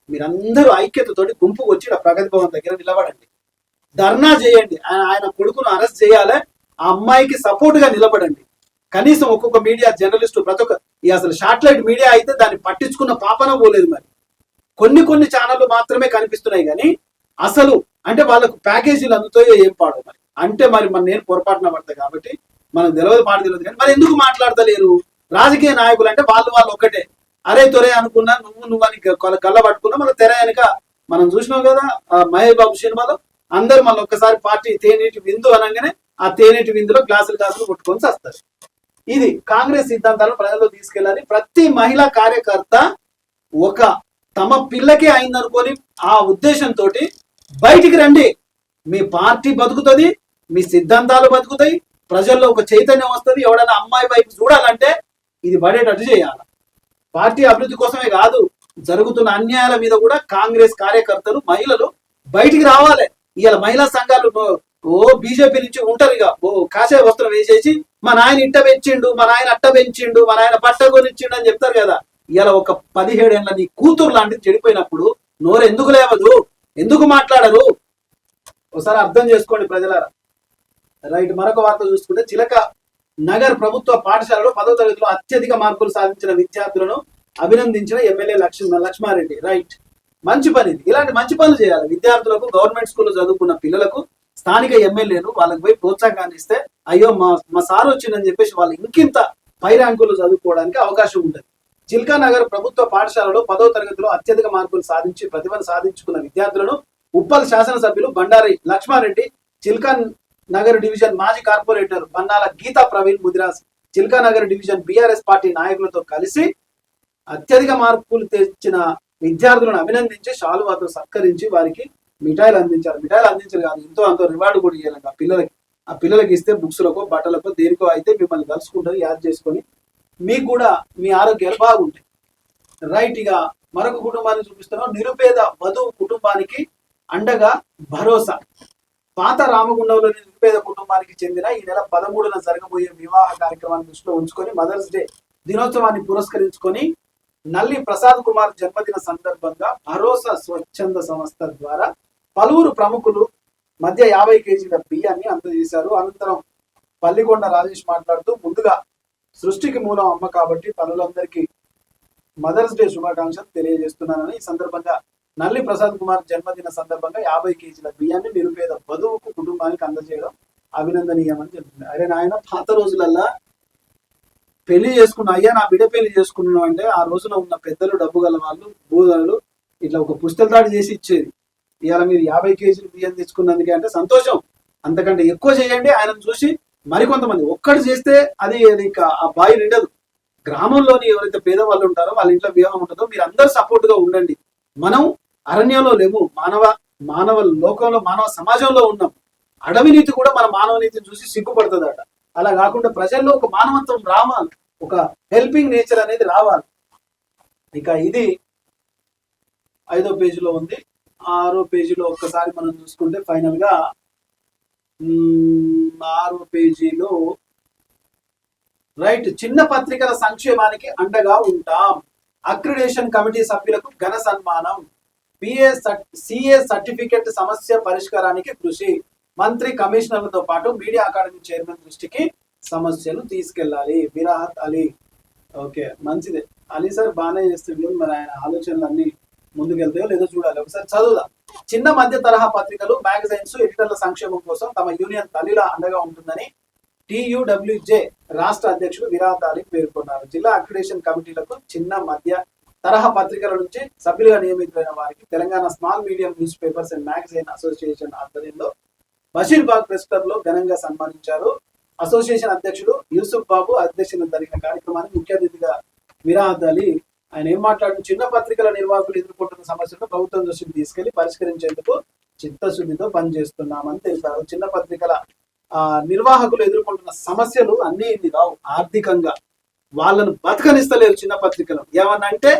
మీరందరూ ఐక్యతతోటి గుంపుకు వచ్చి ప్రగతి భవన్ దగ్గర నిలబడండి, ధర్నా చేయండి, ఆయన కొడుకును అరెస్ట్ చేయాలి, ఆ అమ్మాయికి సపోర్ట్ గా నిలబడండి. కనీసం ఒక్కొక్క మీడియా జర్నలిస్టు ప్రతి ఒక్క అసలు శాటిలైట్ మీడియా అయితే దాన్ని పట్టించుకున్న పాపన పోలేదు. మరి కొన్ని ఛానళ్లు మాత్రమే కనిపిస్తున్నాయి కానీ అసలు అంటే వాళ్ళకు ప్యాకేజీలు అందుతాయో ఏం పాడు మరి అంటే మరి నేను పొరపాటున పడతా కాబట్టి మనకు తెలియదు, పాటు తెలియదు. కానీ మరి ఎందుకు మాట్లాడతలేరు? రాజకీయ నాయకులు అంటే వాళ్ళు ఒక్కటే, అరే తొరే అనుకున్నా నువ్వు అని కళ్ళ పట్టుకున్నా. మన తెర వెనక మనం చూసినాం కదా మహేష్ బాబు సినిమాలో, అందరూ మళ్ళీ ఒక్కసారి పార్టీ తేనీటి విందు అనగానే ఆ తేనీటి విందులో గ్లాసులు కొట్టుకొని వస్తారు. ఇది కాంగ్రెస్ సిద్ధాంతాలను ప్రజల్లో తీసుకెళ్ళాలి. ప్రతి మహిళా కార్యకర్త ఒక తమ పిల్లకే అయిందనుకొని ఆ ఉద్దేశంతో బయటికి రండి. మీ పార్టీ బతుకుతుంది, మీ సిద్ధాంతాలు బతుకుతాయి, ప్రజల్లో ఒక చైతన్యం వస్తుంది. ఎవడైనా అమ్మాయి వైపు చూడాలంటే ఇది పడేటట్టు చేయాలి. పార్టీ అభివృద్ధి కోసమే కాదు, జరుగుతున్న అన్యాయాల మీద కూడా కాంగ్రెస్ కార్యకర్తలు, మహిళలు బయటికి రావాలి. ఇవాళ మహిళా సంఘాలు బీజేపీ నుంచి ఉంటారు, ఇక కాషాయ వస్త్రం వేసేసి మా నాయన ఇట్ట పెంచిండు, మా నాయన అట్ట పెంచిండు, మా నాయన బట్ట కొనిచ్చిండు అని చెప్తారు కదా. ఇలా ఒక 17 ఏళ్ళ నీ కూతురు లాంటిది చెడిపోయినప్పుడు నోరు ఎందుకు లేవదు? ఎందుకు మాట్లాడరు? ఒకసారి అర్థం చేసుకోండి ప్రజలారా. రైట్, మరొక వార్త చూసుకుంటే చిలక నగర్ ప్రభుత్వ పాఠశాలలో 10వ తరగతిలో అత్యధిక మార్కులు సాధించిన విద్యార్థులను అభినందించిన ఎమ్మెల్యే లక్ష్మారెడ్డి. రైట్, మంచి పని. ఇలాంటి మంచి పనులు చేయాలి. విద్యార్థులకు, గవర్నమెంట్ స్కూల్లో చదువుకున్న పిల్లలకు స్థానిక ఎమ్మెల్యేలు వాళ్ళకి పోయి ప్రోత్సాహాన్ని ఇస్తే అయ్యో మా సార్ వచ్చిందని చెప్పేసి వాళ్ళు ఇంకింత పై ర్యాంకులు చదువుకోవడానికి అవకాశం ఉంటుంది. చిల్కా నగర్ ప్రభుత్వ పాఠశాలలో 10వ తరగతిలో అత్యధిక మార్కులు సాధించి ప్రతిభను సాధించుకున్న విద్యార్థులను ఉప్పల్ శాసనసభ్యులు బండారి లక్ష్మారెడ్డి, చిల్కా నగర్ డివిజన్ మాజీ corporator Bannala Geetha Praveen Mudiraj, Chilka Nagar division BRS party నాయకులతో కలిసి అత్యధిక మార్కులు తెచ్చిన విద్యార్థులను అభినందించి శాలువాతో సత్కరించి వారికి మిఠాయిలు అందించారు. మిఠాయిలు అందించారు కాదు, ఎంతో అంతో రివార్డు కూడా ఇవ్వాలి ఆ పిల్లలకి ఇస్తే బుక్స్లకో బట్టలకో దేనికో అయితే మిమ్మల్ని కలుసుకుంటారు, యాడ్ చేసుకొని మీకు కూడా మీ ఆరోగ్యాలు బాగుంటాయి. రైట్, ఇక మరొక కుటుంబాన్ని చూపిస్తున్నాం. నిరుపేద వధువు కుటుంబానికి అండగా భరోసా. పాత రామగుండంలోని నిరుపేద కుటుంబానికి చెందిన ఈ నెల 13న జరగబోయే వివాహ కార్యక్రమాన్ని దృష్టిలో ఉంచుకొని మదర్స్ డే దినోత్సవాన్ని పురస్కరించుకొని నల్లి ప్రసాద్ కుమార్ జన్మదిన సందర్భంగా భరోసా స్వచ్ఛంద సంస్థ ద్వారా పలువురు ప్రముఖులు మధ్య 50 కేజీల బియ్యాన్ని అందజేశారు. అనంతరం పల్లికొండ రాజేష్ మాట్లాడుతూ, ముందుగా సృష్టికి మూలం అమ్మ కాబట్టి తల్లులందరికీ మదర్స్ డే శుభాకాంక్షలు తెలియజేస్తున్నానని, ఈ సందర్భంగా నల్లి ప్రసాద్ కుమార్ జన్మదిన సందర్భంగా 50 కేజీల బియ్యాన్ని నిరుపేద వధువుకు కుటుంబానికి అందజేయడం అభినందనీయమని చెప్తుంది. అరే నాయన, పాత రోజులల్లా పెళ్లి చేసుకున్న అయ్యా నా బిడ్డ పెళ్లి చేసుకున్నాం అంటే ఆ రోజున ఉన్న పెద్దలు, డబ్బు గల వాళ్ళు, భూదలు ఇట్లా ఒక పుస్తకదాడి చేసి ఇచ్చేది. ఇవాళ మీరు 50 కేజీలు బియ్యం తెచ్చుకున్నందుకే అంటే సంతోషం, అంతకంటే ఎక్కువ చేయండి. ఆయనను చూసి మరికొంతమంది ఒక్కడు చేస్తే అది ఇంకా ఆ బాయి నిండదు. గ్రామంలోని ఎవరైతే పేదవాళ్ళు ఉంటారో వాళ్ళ ఇంట్లో వివాహం ఉంటుందో మీరు అందరూ సపోర్ట్ గా ఉండండి. మనం అరణ్యంలో లేము, మానవ లోకంలో, మానవ సమాజంలో ఉన్నాం. అడవి నీతి కూడా మన మానవ నీతిని చూసి సిగ్గుపడుతుందట. అలా కాకుండా ప్రజల్లో ఒక మానవత్వం రావాలి, ఒక హెల్పింగ్ నేచర్ అనేది రావాలి. ఇక ఇది 5వ పేజీలో ఉంది. 6వ పేజీలో ఒక్కసారి మనం చూసుకుంటే ఫైనల్ గా 6వ పేజీలో రైట్, చిన్న పత్రికల సంక్షేమానికి అండగా ఉంటాం. అక్రిడేషన్ కమిటీ సభ్యులకు ఘన సన్మానం. సిఏ సర్టిఫికెట్ సమస్య పరిష్కారానికి కృషి. మంత్రి కమిషనర్లతో పాటు మీడియా అకాడమీ చైర్మన్ దృష్టికి సమస్యలు తీసుకెళ్లాలి. విరాహత్ అలీ. ఓకే, మంచిదే. అలీ సార్ బాగానే చేస్తుండే, మరి ఆయన ఆలోచనలు అన్ని ముందుకెళ్తాయో లేదో చూడాలి. ఒకసారి చదువుదాం. చిన్న మధ్య తరహా పత్రికలు, మ్యాగజైన్స్, ఎడిటర్ల సంక్షేమం కోసం తమ యూనియన్ తల్లిలా అండగా ఉంటుందని TUWJ రాష్ట్ర అధ్యక్షుడు విరాహత్ అలీ పేర్కొన్నారు. జిల్లా అక్రిడేషన్ కమిటీలకు చిన్న మధ్య తరహా పత్రికల నుంచి సభ్యులుగా నియమితులైన వారికి Telangana small medium news papers and magazine association ఆధ్వర్యంలో బషీర్బాగ్ ప్రెస్ క్లబ్ లో ఘనంగా సన్మానించారు. అసోసియేషన్ అధ్యక్షుడు యూసుఫ్ బాబు అధ్యక్షతన జరిగిన కార్యక్రమానికి ముఖ్య అతిథిగా విరాహత్ అలీ ఆయన ఏం మాట్లాడుతూ చిన్న పత్రికల నిర్వాహకులు ఎదుర్కొంటున్న సమస్యలను ప్రభుత్వం దృష్టికి తీసుకెళ్లి పరిష్కరించేందుకు చిత్తశుద్ధితో పనిచేస్తున్నామని తెలిపారు. చిన్న పత్రికల నిర్వాహకులు ఎదుర్కొంటున్న సమస్యలు అన్ని ఇన్ని రావు. ఆర్థికంగా వాళ్ళను బతకనిస్తలేరు చిన్న పత్రికలు. ఏమన్నా అంటే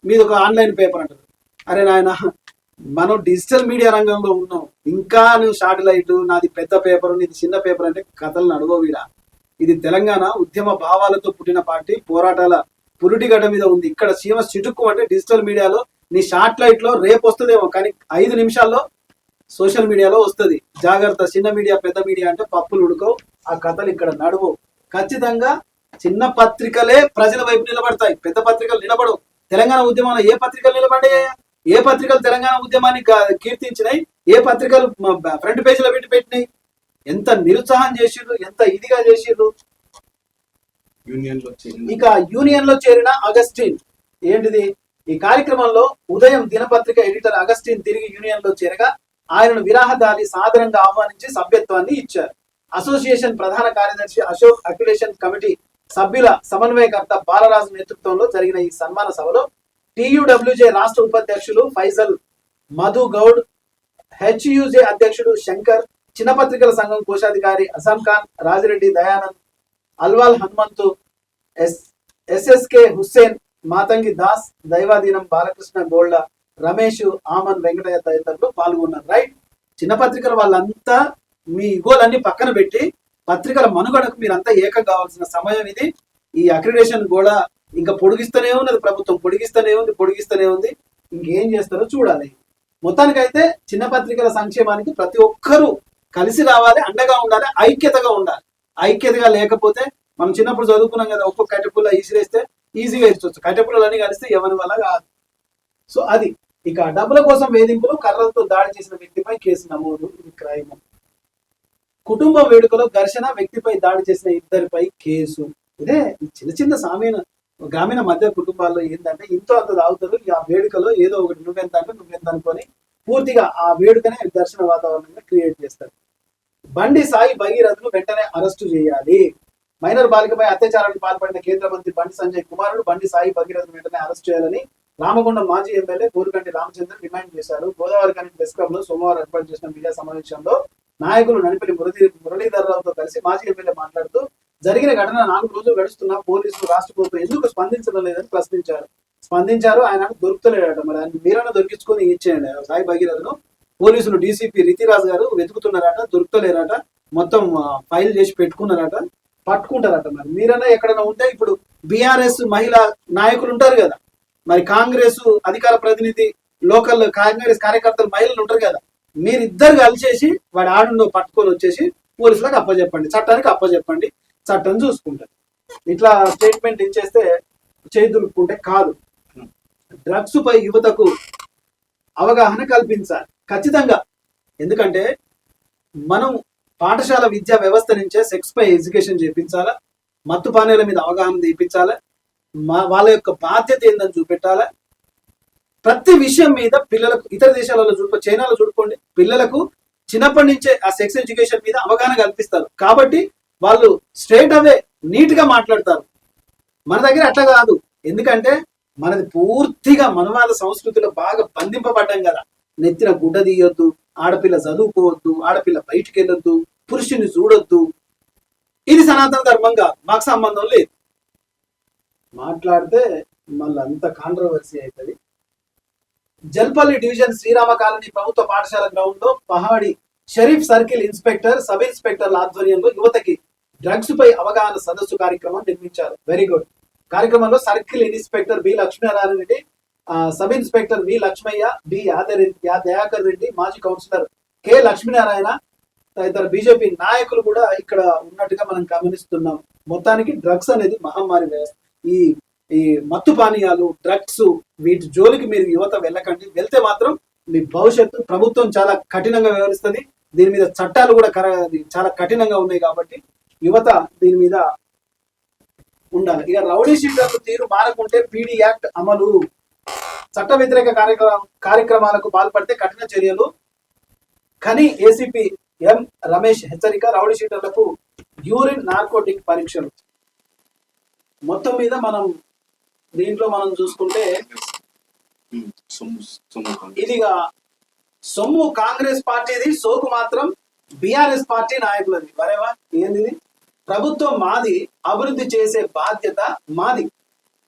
మీది ఒక ఆన్లైన్ పేపర్ అంటారు. అరే నాయన, మనం డిజిటల్ మీడియా రంగంలో ఉన్నాం, ఇంకా నువ్వు శాటిలైట్, నాది పెద్ద పేపర్, నీది చిన్న పేపర్ అంటే కథలు నడవీడా. ఇది తెలంగాణ ఉద్యమ భావాలతో పుట్టిన పార్టీ, పోరాటాల పురుటిగడ్డ మీద ఉంది. ఇక్కడ సీమ చిటుక్కు అంటే డిజిటల్ మీడియాలో నీ శాటిలైట్ లో రేపు వస్తుందేమో, కానీ 5 నిమిషాల్లో సోషల్ మీడియాలో వస్తుంది. జాగ్రత్త, చిన్న మీడియా పెద్ద మీడియా అంటే పప్పులు ఉడకవు. ఆ కథలు ఇక్కడ నడువు. ఖచ్చితంగా చిన్న పత్రికలే ప్రజల వైపు నిలబడతాయి, పెద్ద పత్రికలు నిలబడవు. తెలంగాణ ఉద్యమంలో ఏ పత్రికలు నిలబడ్డాయి? ఏ పత్రికలు తెలంగాణ ఉద్యమాన్ని కీర్తించినాయి? ఏ పత్రికలు ఫ్రంట్ పేజీలో పెట్టినాయి? ఎంత నిరుత్సాహం చేసిర్రు, ఎంత ఇదిగా చేసిర్రు. ఇక యూనియన్ లో చేరిన అగస్టిన్ ఏంటిది? ఈ కార్యక్రమంలో ఉదయం దినపత్రిక ఎడిటర్ అగస్టిన్ తిరిగి యూనియన్ లో చేరగా ఆయనను విరాహత్ అలీ సాదరంగా ఆహ్వానించి సభ్యత్వాన్ని ఇచ్చారు. అసోసియేషన్ ప్రధాన కార్యదర్శి అశోక్, అక్రిడేషన్ కమిటీ సభ్యుల సమన్వయకర్త బాలరాజు నేతృత్వంలో జరిగిన ఈ సన్మాన సభలో TUWJ రాష్ట్ర ఉపాధ్యక్షులు ఫైజల్, మధు గౌడ్, HUJ అధ్యక్షుడు శంకర్, చిన్న పత్రికల సంఘం కోశాధికారి అసాం Khan, Rajireddy Dayanand, Alwal Hanumanthu, SSK Hussain, Matangi Das, దైవాధీనం Balakrishna gold, Ramesh, Amman Venkataiah తదితరులు పాల్గొన్నారు. రైట్, చిన్న పత్రికల వాళ్ళంతా మీ ఇగోలన్నీ పక్కన పెట్టి పత్రికల మనుగడకు మీరంతా ఏకం కావాల్సిన సమయం ఇది. ఈ అక్రిడేషన్ కూడా ఇంకా పొడిగిస్తూనే ఉన్నది, ప్రభుత్వం పొడిగిస్తూనే ఉంది. ఇంకేం చేస్తారో చూడాలి. మొత్తానికైతే చిన్న పత్రికల సంక్షేమానికి ప్రతి ఒక్కరూ కలిసి రావాలి, అండగా ఉండాలి, ఐక్యతగా ఉండాలి. ఐక్యతగా లేకపోతే మనం చిన్నప్పుడు చదువుకున్నాం కదా, ఒక్కొక్క కట్టెపుల్ల ఈసిరేస్తే ఈజీగా ఇచ్చవచ్చు, కట్టెపుల్లన్నీ కలిస్తే ఎవరి వల్ల కాదు. సో అది. ఇక డబ్బుల కోసం వేధింపులు, కర్రలతో దాడి చేసిన వ్యక్తిపై కేసు నమోదు. ఇది క్రైమ్. కుటుంబ వేడుకలో ఘర్షణ, వ్యక్తిపై దాడి చేసిన 2పై కేసు. ఇదే చిన్న చిన్న గ్రామీణ మధ్య కుటుంబాల్లో ఏంటంటే ఇంతో అంత తాగుతారు. ఆ వేడుకలో ఏదో ఒకటి నువ్వెంత అంటే నువ్వెంత అనుకొని పూర్తిగా ఆ వేడుకనే ఘర్షణ వాతావరణంగా క్రియేట్ చేస్తారు. బండి సాయి భగీరథను వెంటనే అరెస్టు చేయాలి. మైనర్ బాలికపై అత్యాచారానికి పాల్పడిన కేంద్ర మంత్రి బండి సంజయ్ కుమారుడు బండి సాయి భగీరథను వెంటనే అరెస్ట్ చేయాలని రామగుండం మాజీ ఎమ్మెల్యే కోరుకంటి రామచంద్ర డిమాండ్ చేశారు. గోదావరి కని ప్రెస్ క్లబ్ లో సోమవారం ఏర్పాటు చేసిన మీడియా సమావేశంలో నాయకులు నడిపల్లి మురళీధర్రావుతో కలిసి మాజీ ఎమ్మెల్యే మాట్లాడుతూ జరిగిన ఘటన 4 రోజులు గడుస్తున్నా పోలీసులు, రాష్ట్ర ప్రభుత్వం ఎందుకు స్పందించడం లేదని స్పందించారు. ఆయన దొరుకుతలేడట. మరి ఆయన మీరైనా దొరికించుకొని ఇచ్చేయండి. సాయి భగీరథను పోలీసులు డీసీపీ రితిరాజ్ గారు వెతుకుతున్నారట, దొరుకుతలేరట, మొత్తం ఫైల్ చేసి పెట్టుకున్నారట, పట్టుకుంటారట. మరి మీరైనా ఎక్కడైనా ఉంటే ఇప్పుడు బీఆర్ఎస్ మహిళా నాయకులు ఉంటారు కదా, మరి కాంగ్రెస్ అధికార ప్రతినిధి, లోకల్ కాంగ్రెస్ కార్యకర్తలు మహిళలు ఉంటారు కదా, మీరిద్దరు కలిసేసి వాడి ఆడుండో పట్టుకొని వచ్చేసి పోలీసులకు అప్పచెప్పండి, చట్టానికి అప్పచెప్పండి, చట్టం చూసుకుంటారు. ఇట్లా స్టేట్మెంట్ ఇచ్చేస్తే చేయి దులుపుకుంటే కాదు. డ్రగ్స్ పై యువతకు అవగాహన కల్పించాలి ఖచ్చితంగా. ఎందుకంటే మనం పాఠశాల విద్యా వ్యవస్థ నుంచే సెక్స్ పై ఎడ్యుకేషన్ చేయించాలా, మత్తు పానీయాల మీద అవగాహన చేయించాలా, వాళ్ళ యొక్క బాధ్యత ఏందని చూపెట్టాలా. ప్రతి విషయం మీద పిల్లలకు, ఇతర దేశాలలో చైనాలో చూడుకోండి, పిల్లలకు చిన్నప్పటి నుంచే ఆ సెక్స్ ఎడ్యుకేషన్ మీద అవగాహన కల్పిస్తారు. కాబట్టి వాళ్ళు స్ట్రేట్ అవే నీట్ గా మాట్లాడతారు. మన దగ్గర అట్లా కాదు. ఎందుకంటే మనది పూర్తిగా మనవాద సంస్కృతిలో బాగా బంధింపబడ్డాం కదా. నెత్తిన గుడ్డ తీయొద్దు, ఆడపిల్ల చదువుకోవద్దు, ఆడపిల్ల బయటికి వెళ్ళొద్దు, పురుషుని చూడొద్దు. ఇది సనాతన ధర్మంగా మాకు సంబంధం లేదు. మాట్లాడితే మళ్ళీ అంత కాంట్రవర్సీ అవుతుంది. జల్పల్లి డివిజన్ శ్రీరామ కాలనీ ప్రభుత్వ పాఠశాల గ్రౌండ్ లో Pahadi Sharif circle inspector, sub ఇన్స్పెక్టర్ల ఆధ్వర్యంలో యువతకి డ్రగ్స్ పై అవగాహన సదస్సు కార్యక్రమం నిర్మించారు. Very good. కార్యక్రమంలో circle inspector B Lakshminarayana Reddy, sub inspector V Lakshmaiah, B Dayakar Reddy, మాజీ కౌన్సిలర్ కె లక్ష్మీనారాయణ తదితర బీజేపీ నాయకులు కూడా ఇక్కడ ఉన్నట్టుగా మనం గమనిస్తున్నాం. మొత్తానికి డ్రగ్స్ అనేది మహమ్మారి వ్యవస్థ. ఈ ఈ మత్తు పానీయాలు, డ్రగ్స్, వీటి జోలికి మీరు యువత వెళ్ళకండి. వెళ్తే మాత్రం మీ భవిష్యత్తు ప్రభుత్వం చాలా కఠినంగా వ్యవహరిస్తుంది. దీని మీద చట్టాలు కూడా చాలా కఠినంగా ఉన్నాయి కాబట్టి యువత దీని మీద ఉండాలి. ఇక రౌడీ షీటర్లు తీరు మారకుంటే పీడీ యాక్ట్ అమలు, చట్ట వ్యతిరేక కార్యక్రమాలకు పాల్పడితే కఠిన చర్యలు. ఖని ఏసీపీ ఎం రమేష్ హెచ్చరిక, రౌడీ షీటర్లకు యూరిన్ నార్కోటిక్ పరీక్షలు. మొత్తం మీద మనం దీంట్లో మనం చూసుకుంటే ఇదిగా సొమ్ము కాంగ్రెస్ పార్టీది, సోకు మాత్రం బిఆర్ఎస్ పార్టీ నాయకులది. వరేవా ఏంది? ప్రభుత్వం మాది, అభివృద్ధి చేసే బాధ్యత మాది,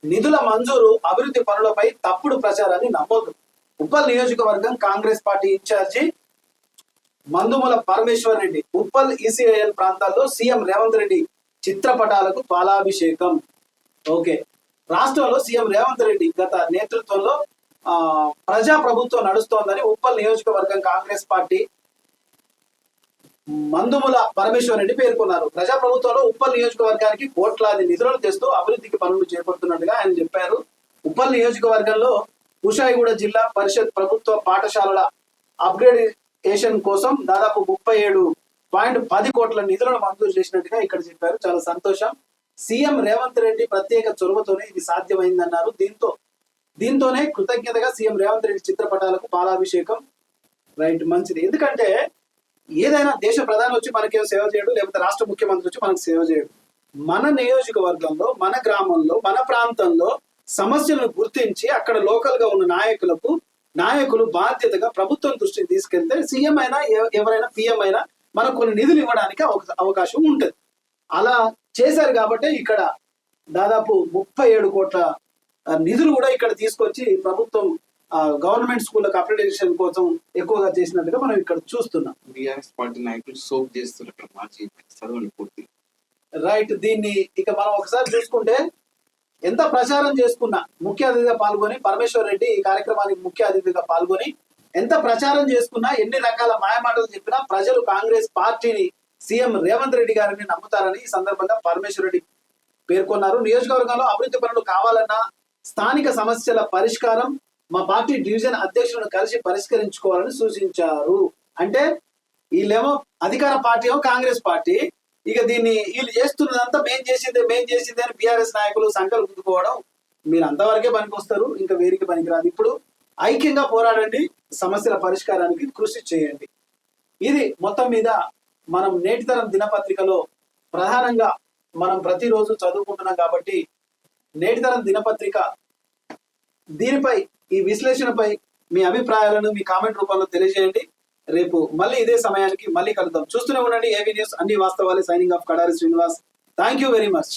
నిధుల మంజూరు, అభివృద్ధి పనులపై తప్పుడు ప్రచారాన్ని నమ్మొద్దు. ఉప్పల్ నియోజకవర్గం Congress party incharge Mandumula Parameshwar Reddy. Uppal ECIL ప్రాంతాల్లో సీఎం రేవంత్ రెడ్డి చిత్రపటాలకు పాలాభిషేకం. ఓకే, రాష్ట్రంలో సీఎం రేవంత్ రెడ్డి గత నేతృత్వంలో ప్రజా ప్రభుత్వం నడుస్తోందని ఉప్పల్ నియోజకవర్గం కాంగ్రెస్ పార్టీ మందుముల పరమేశ్వర్ రెడ్డి పేర్కొన్నారు. ప్రజా ప్రభుత్వంలో ఉప్పల్ నియోజకవర్గానికి కోట్లాది నిధులను తెస్తూ అభివృద్ధికి పనులు చేపడుతున్నట్టుగా ఆయన చెప్పారు. ఉప్పల్ నియోజకవర్గంలో కుషాయిగూడ జిల్లా పరిషత్ ప్రభుత్వ పాఠశాలల అప్గ్రేడేషన్ కోసం దాదాపు 37.10 కోట్ల నిధులను మంజూరు చేసినట్టుగా ఇక్కడ చెప్పారు. చాలా సంతోషం. సీఎం రేవంత్ రెడ్డి ప్రత్యేక చొరవతోనే ఇది సాధ్యమైందన్నారు. దీంతోనే కృతజ్ఞతగా సీఎం రేవంత్ రెడ్డి చిత్రపటాలకు పాలాభిషేకం. రైట్, మంచిది. ఎందుకంటే ఏదైనా దేశ ప్రధాని వచ్చి మనకేం సేవ చేయడు, లేకపోతే రాష్ట్ర ముఖ్యమంత్రి వచ్చి మనకు సేవ చేయడు. మన నియోజకవర్గంలో, మన గ్రామంలో, మన ప్రాంతంలో సమస్యలను గుర్తించి అక్కడ లోకల్ గా ఉన్న నాయకులు బాధ్యతగా ప్రభుత్వం దృష్టికి తీసుకెళ్తే సీఎం అయినా ఎవరైనా పిఎం అయినా మనకు కొన్ని నిధులు ఇవ్వడానికి అవకాశం ఉంటుంది. అలా చేశారు కాబట్టి ఇక్కడ దాదాపు 37 కోట్ల నిధులు కూడా ఇక్కడ తీసుకొచ్చి ప్రభుత్వం గవర్నమెంట్ స్కూళ్ళకు అప్గ్రేడేషన్ కోసం ఎక్కువగా చేసినట్టుగా మనం ఇక్కడ చూస్తున్నాం. బిఆర్ఎస్ పార్టీ నాయకులు సోప్ చేస్తున్నారు మాజీ చదవండి పూర్తి. రైట్, దీన్ని ఇక మనం ఒకసారి చూసుకుంటే ఎంత ప్రచారం చేసుకున్నా, ముఖ్య అతిథిగా పాల్గొని పరమేశ్వర్ రెడ్డి ఈ కార్యక్రమానికి ముఖ్య అతిథిగా పాల్గొని ఎంత ప్రచారం చేసుకున్నా, ఎన్ని రకాల మాయమాటలు చెప్పినా ప్రజలు కాంగ్రెస్ పార్టీని, సీఎం రేవంత్ రెడ్డి గారిని నమ్ముతారని ఈ సందర్భంగా పరమేశ్వర్ రెడ్డి పేర్కొన్నారు. నియోజకవర్గంలో అభివృద్ధి పనులు కావాలన్నా, స్థానిక సమస్యల పరిష్కారం మా పార్టీ డివిజన్ అధ్యక్షులను కలిసి పరిష్కరించుకోవాలని సూచించారు. అంటే వీళ్ళేమో అధికార పార్టీ ఏమో కాంగ్రెస్ పార్టీ, ఇక దీన్ని వీళ్ళు చేస్తున్నదంతా మేం చేసిందే అని బీఆర్ఎస్ నాయకులు సంకల్పం గుద్దుకోవడం, మీరు అంతవరకే పనికొస్తారు, ఇంకా వేరికి పనికిరాదు. ఇప్పుడు ఐక్యంగా పోరాడండి, సమస్యల పరిష్కారానికి కృషి చేయండి. ఇది మొత్తం మీద మనం నేటితరం దినపత్రికలో ప్రధానంగా మనం ప్రతిరోజు చదువుకుంటున్నాం కాబట్టి నేటితరం దినపత్రిక దీనిపై, ఈ విశ్లేషణపై మీ అభిప్రాయాలను మీ కామెంట్ రూపంలో తెలియజేయండి. రేపు మళ్ళీ ఇదే సమయానికి మళ్ళీ కలుద్దాం. చూస్తూనే ఉండండి ఏవీ న్యూస్, అన్ని వాస్తవాలే. Signing off Kadari Srinivas. Thank you very much.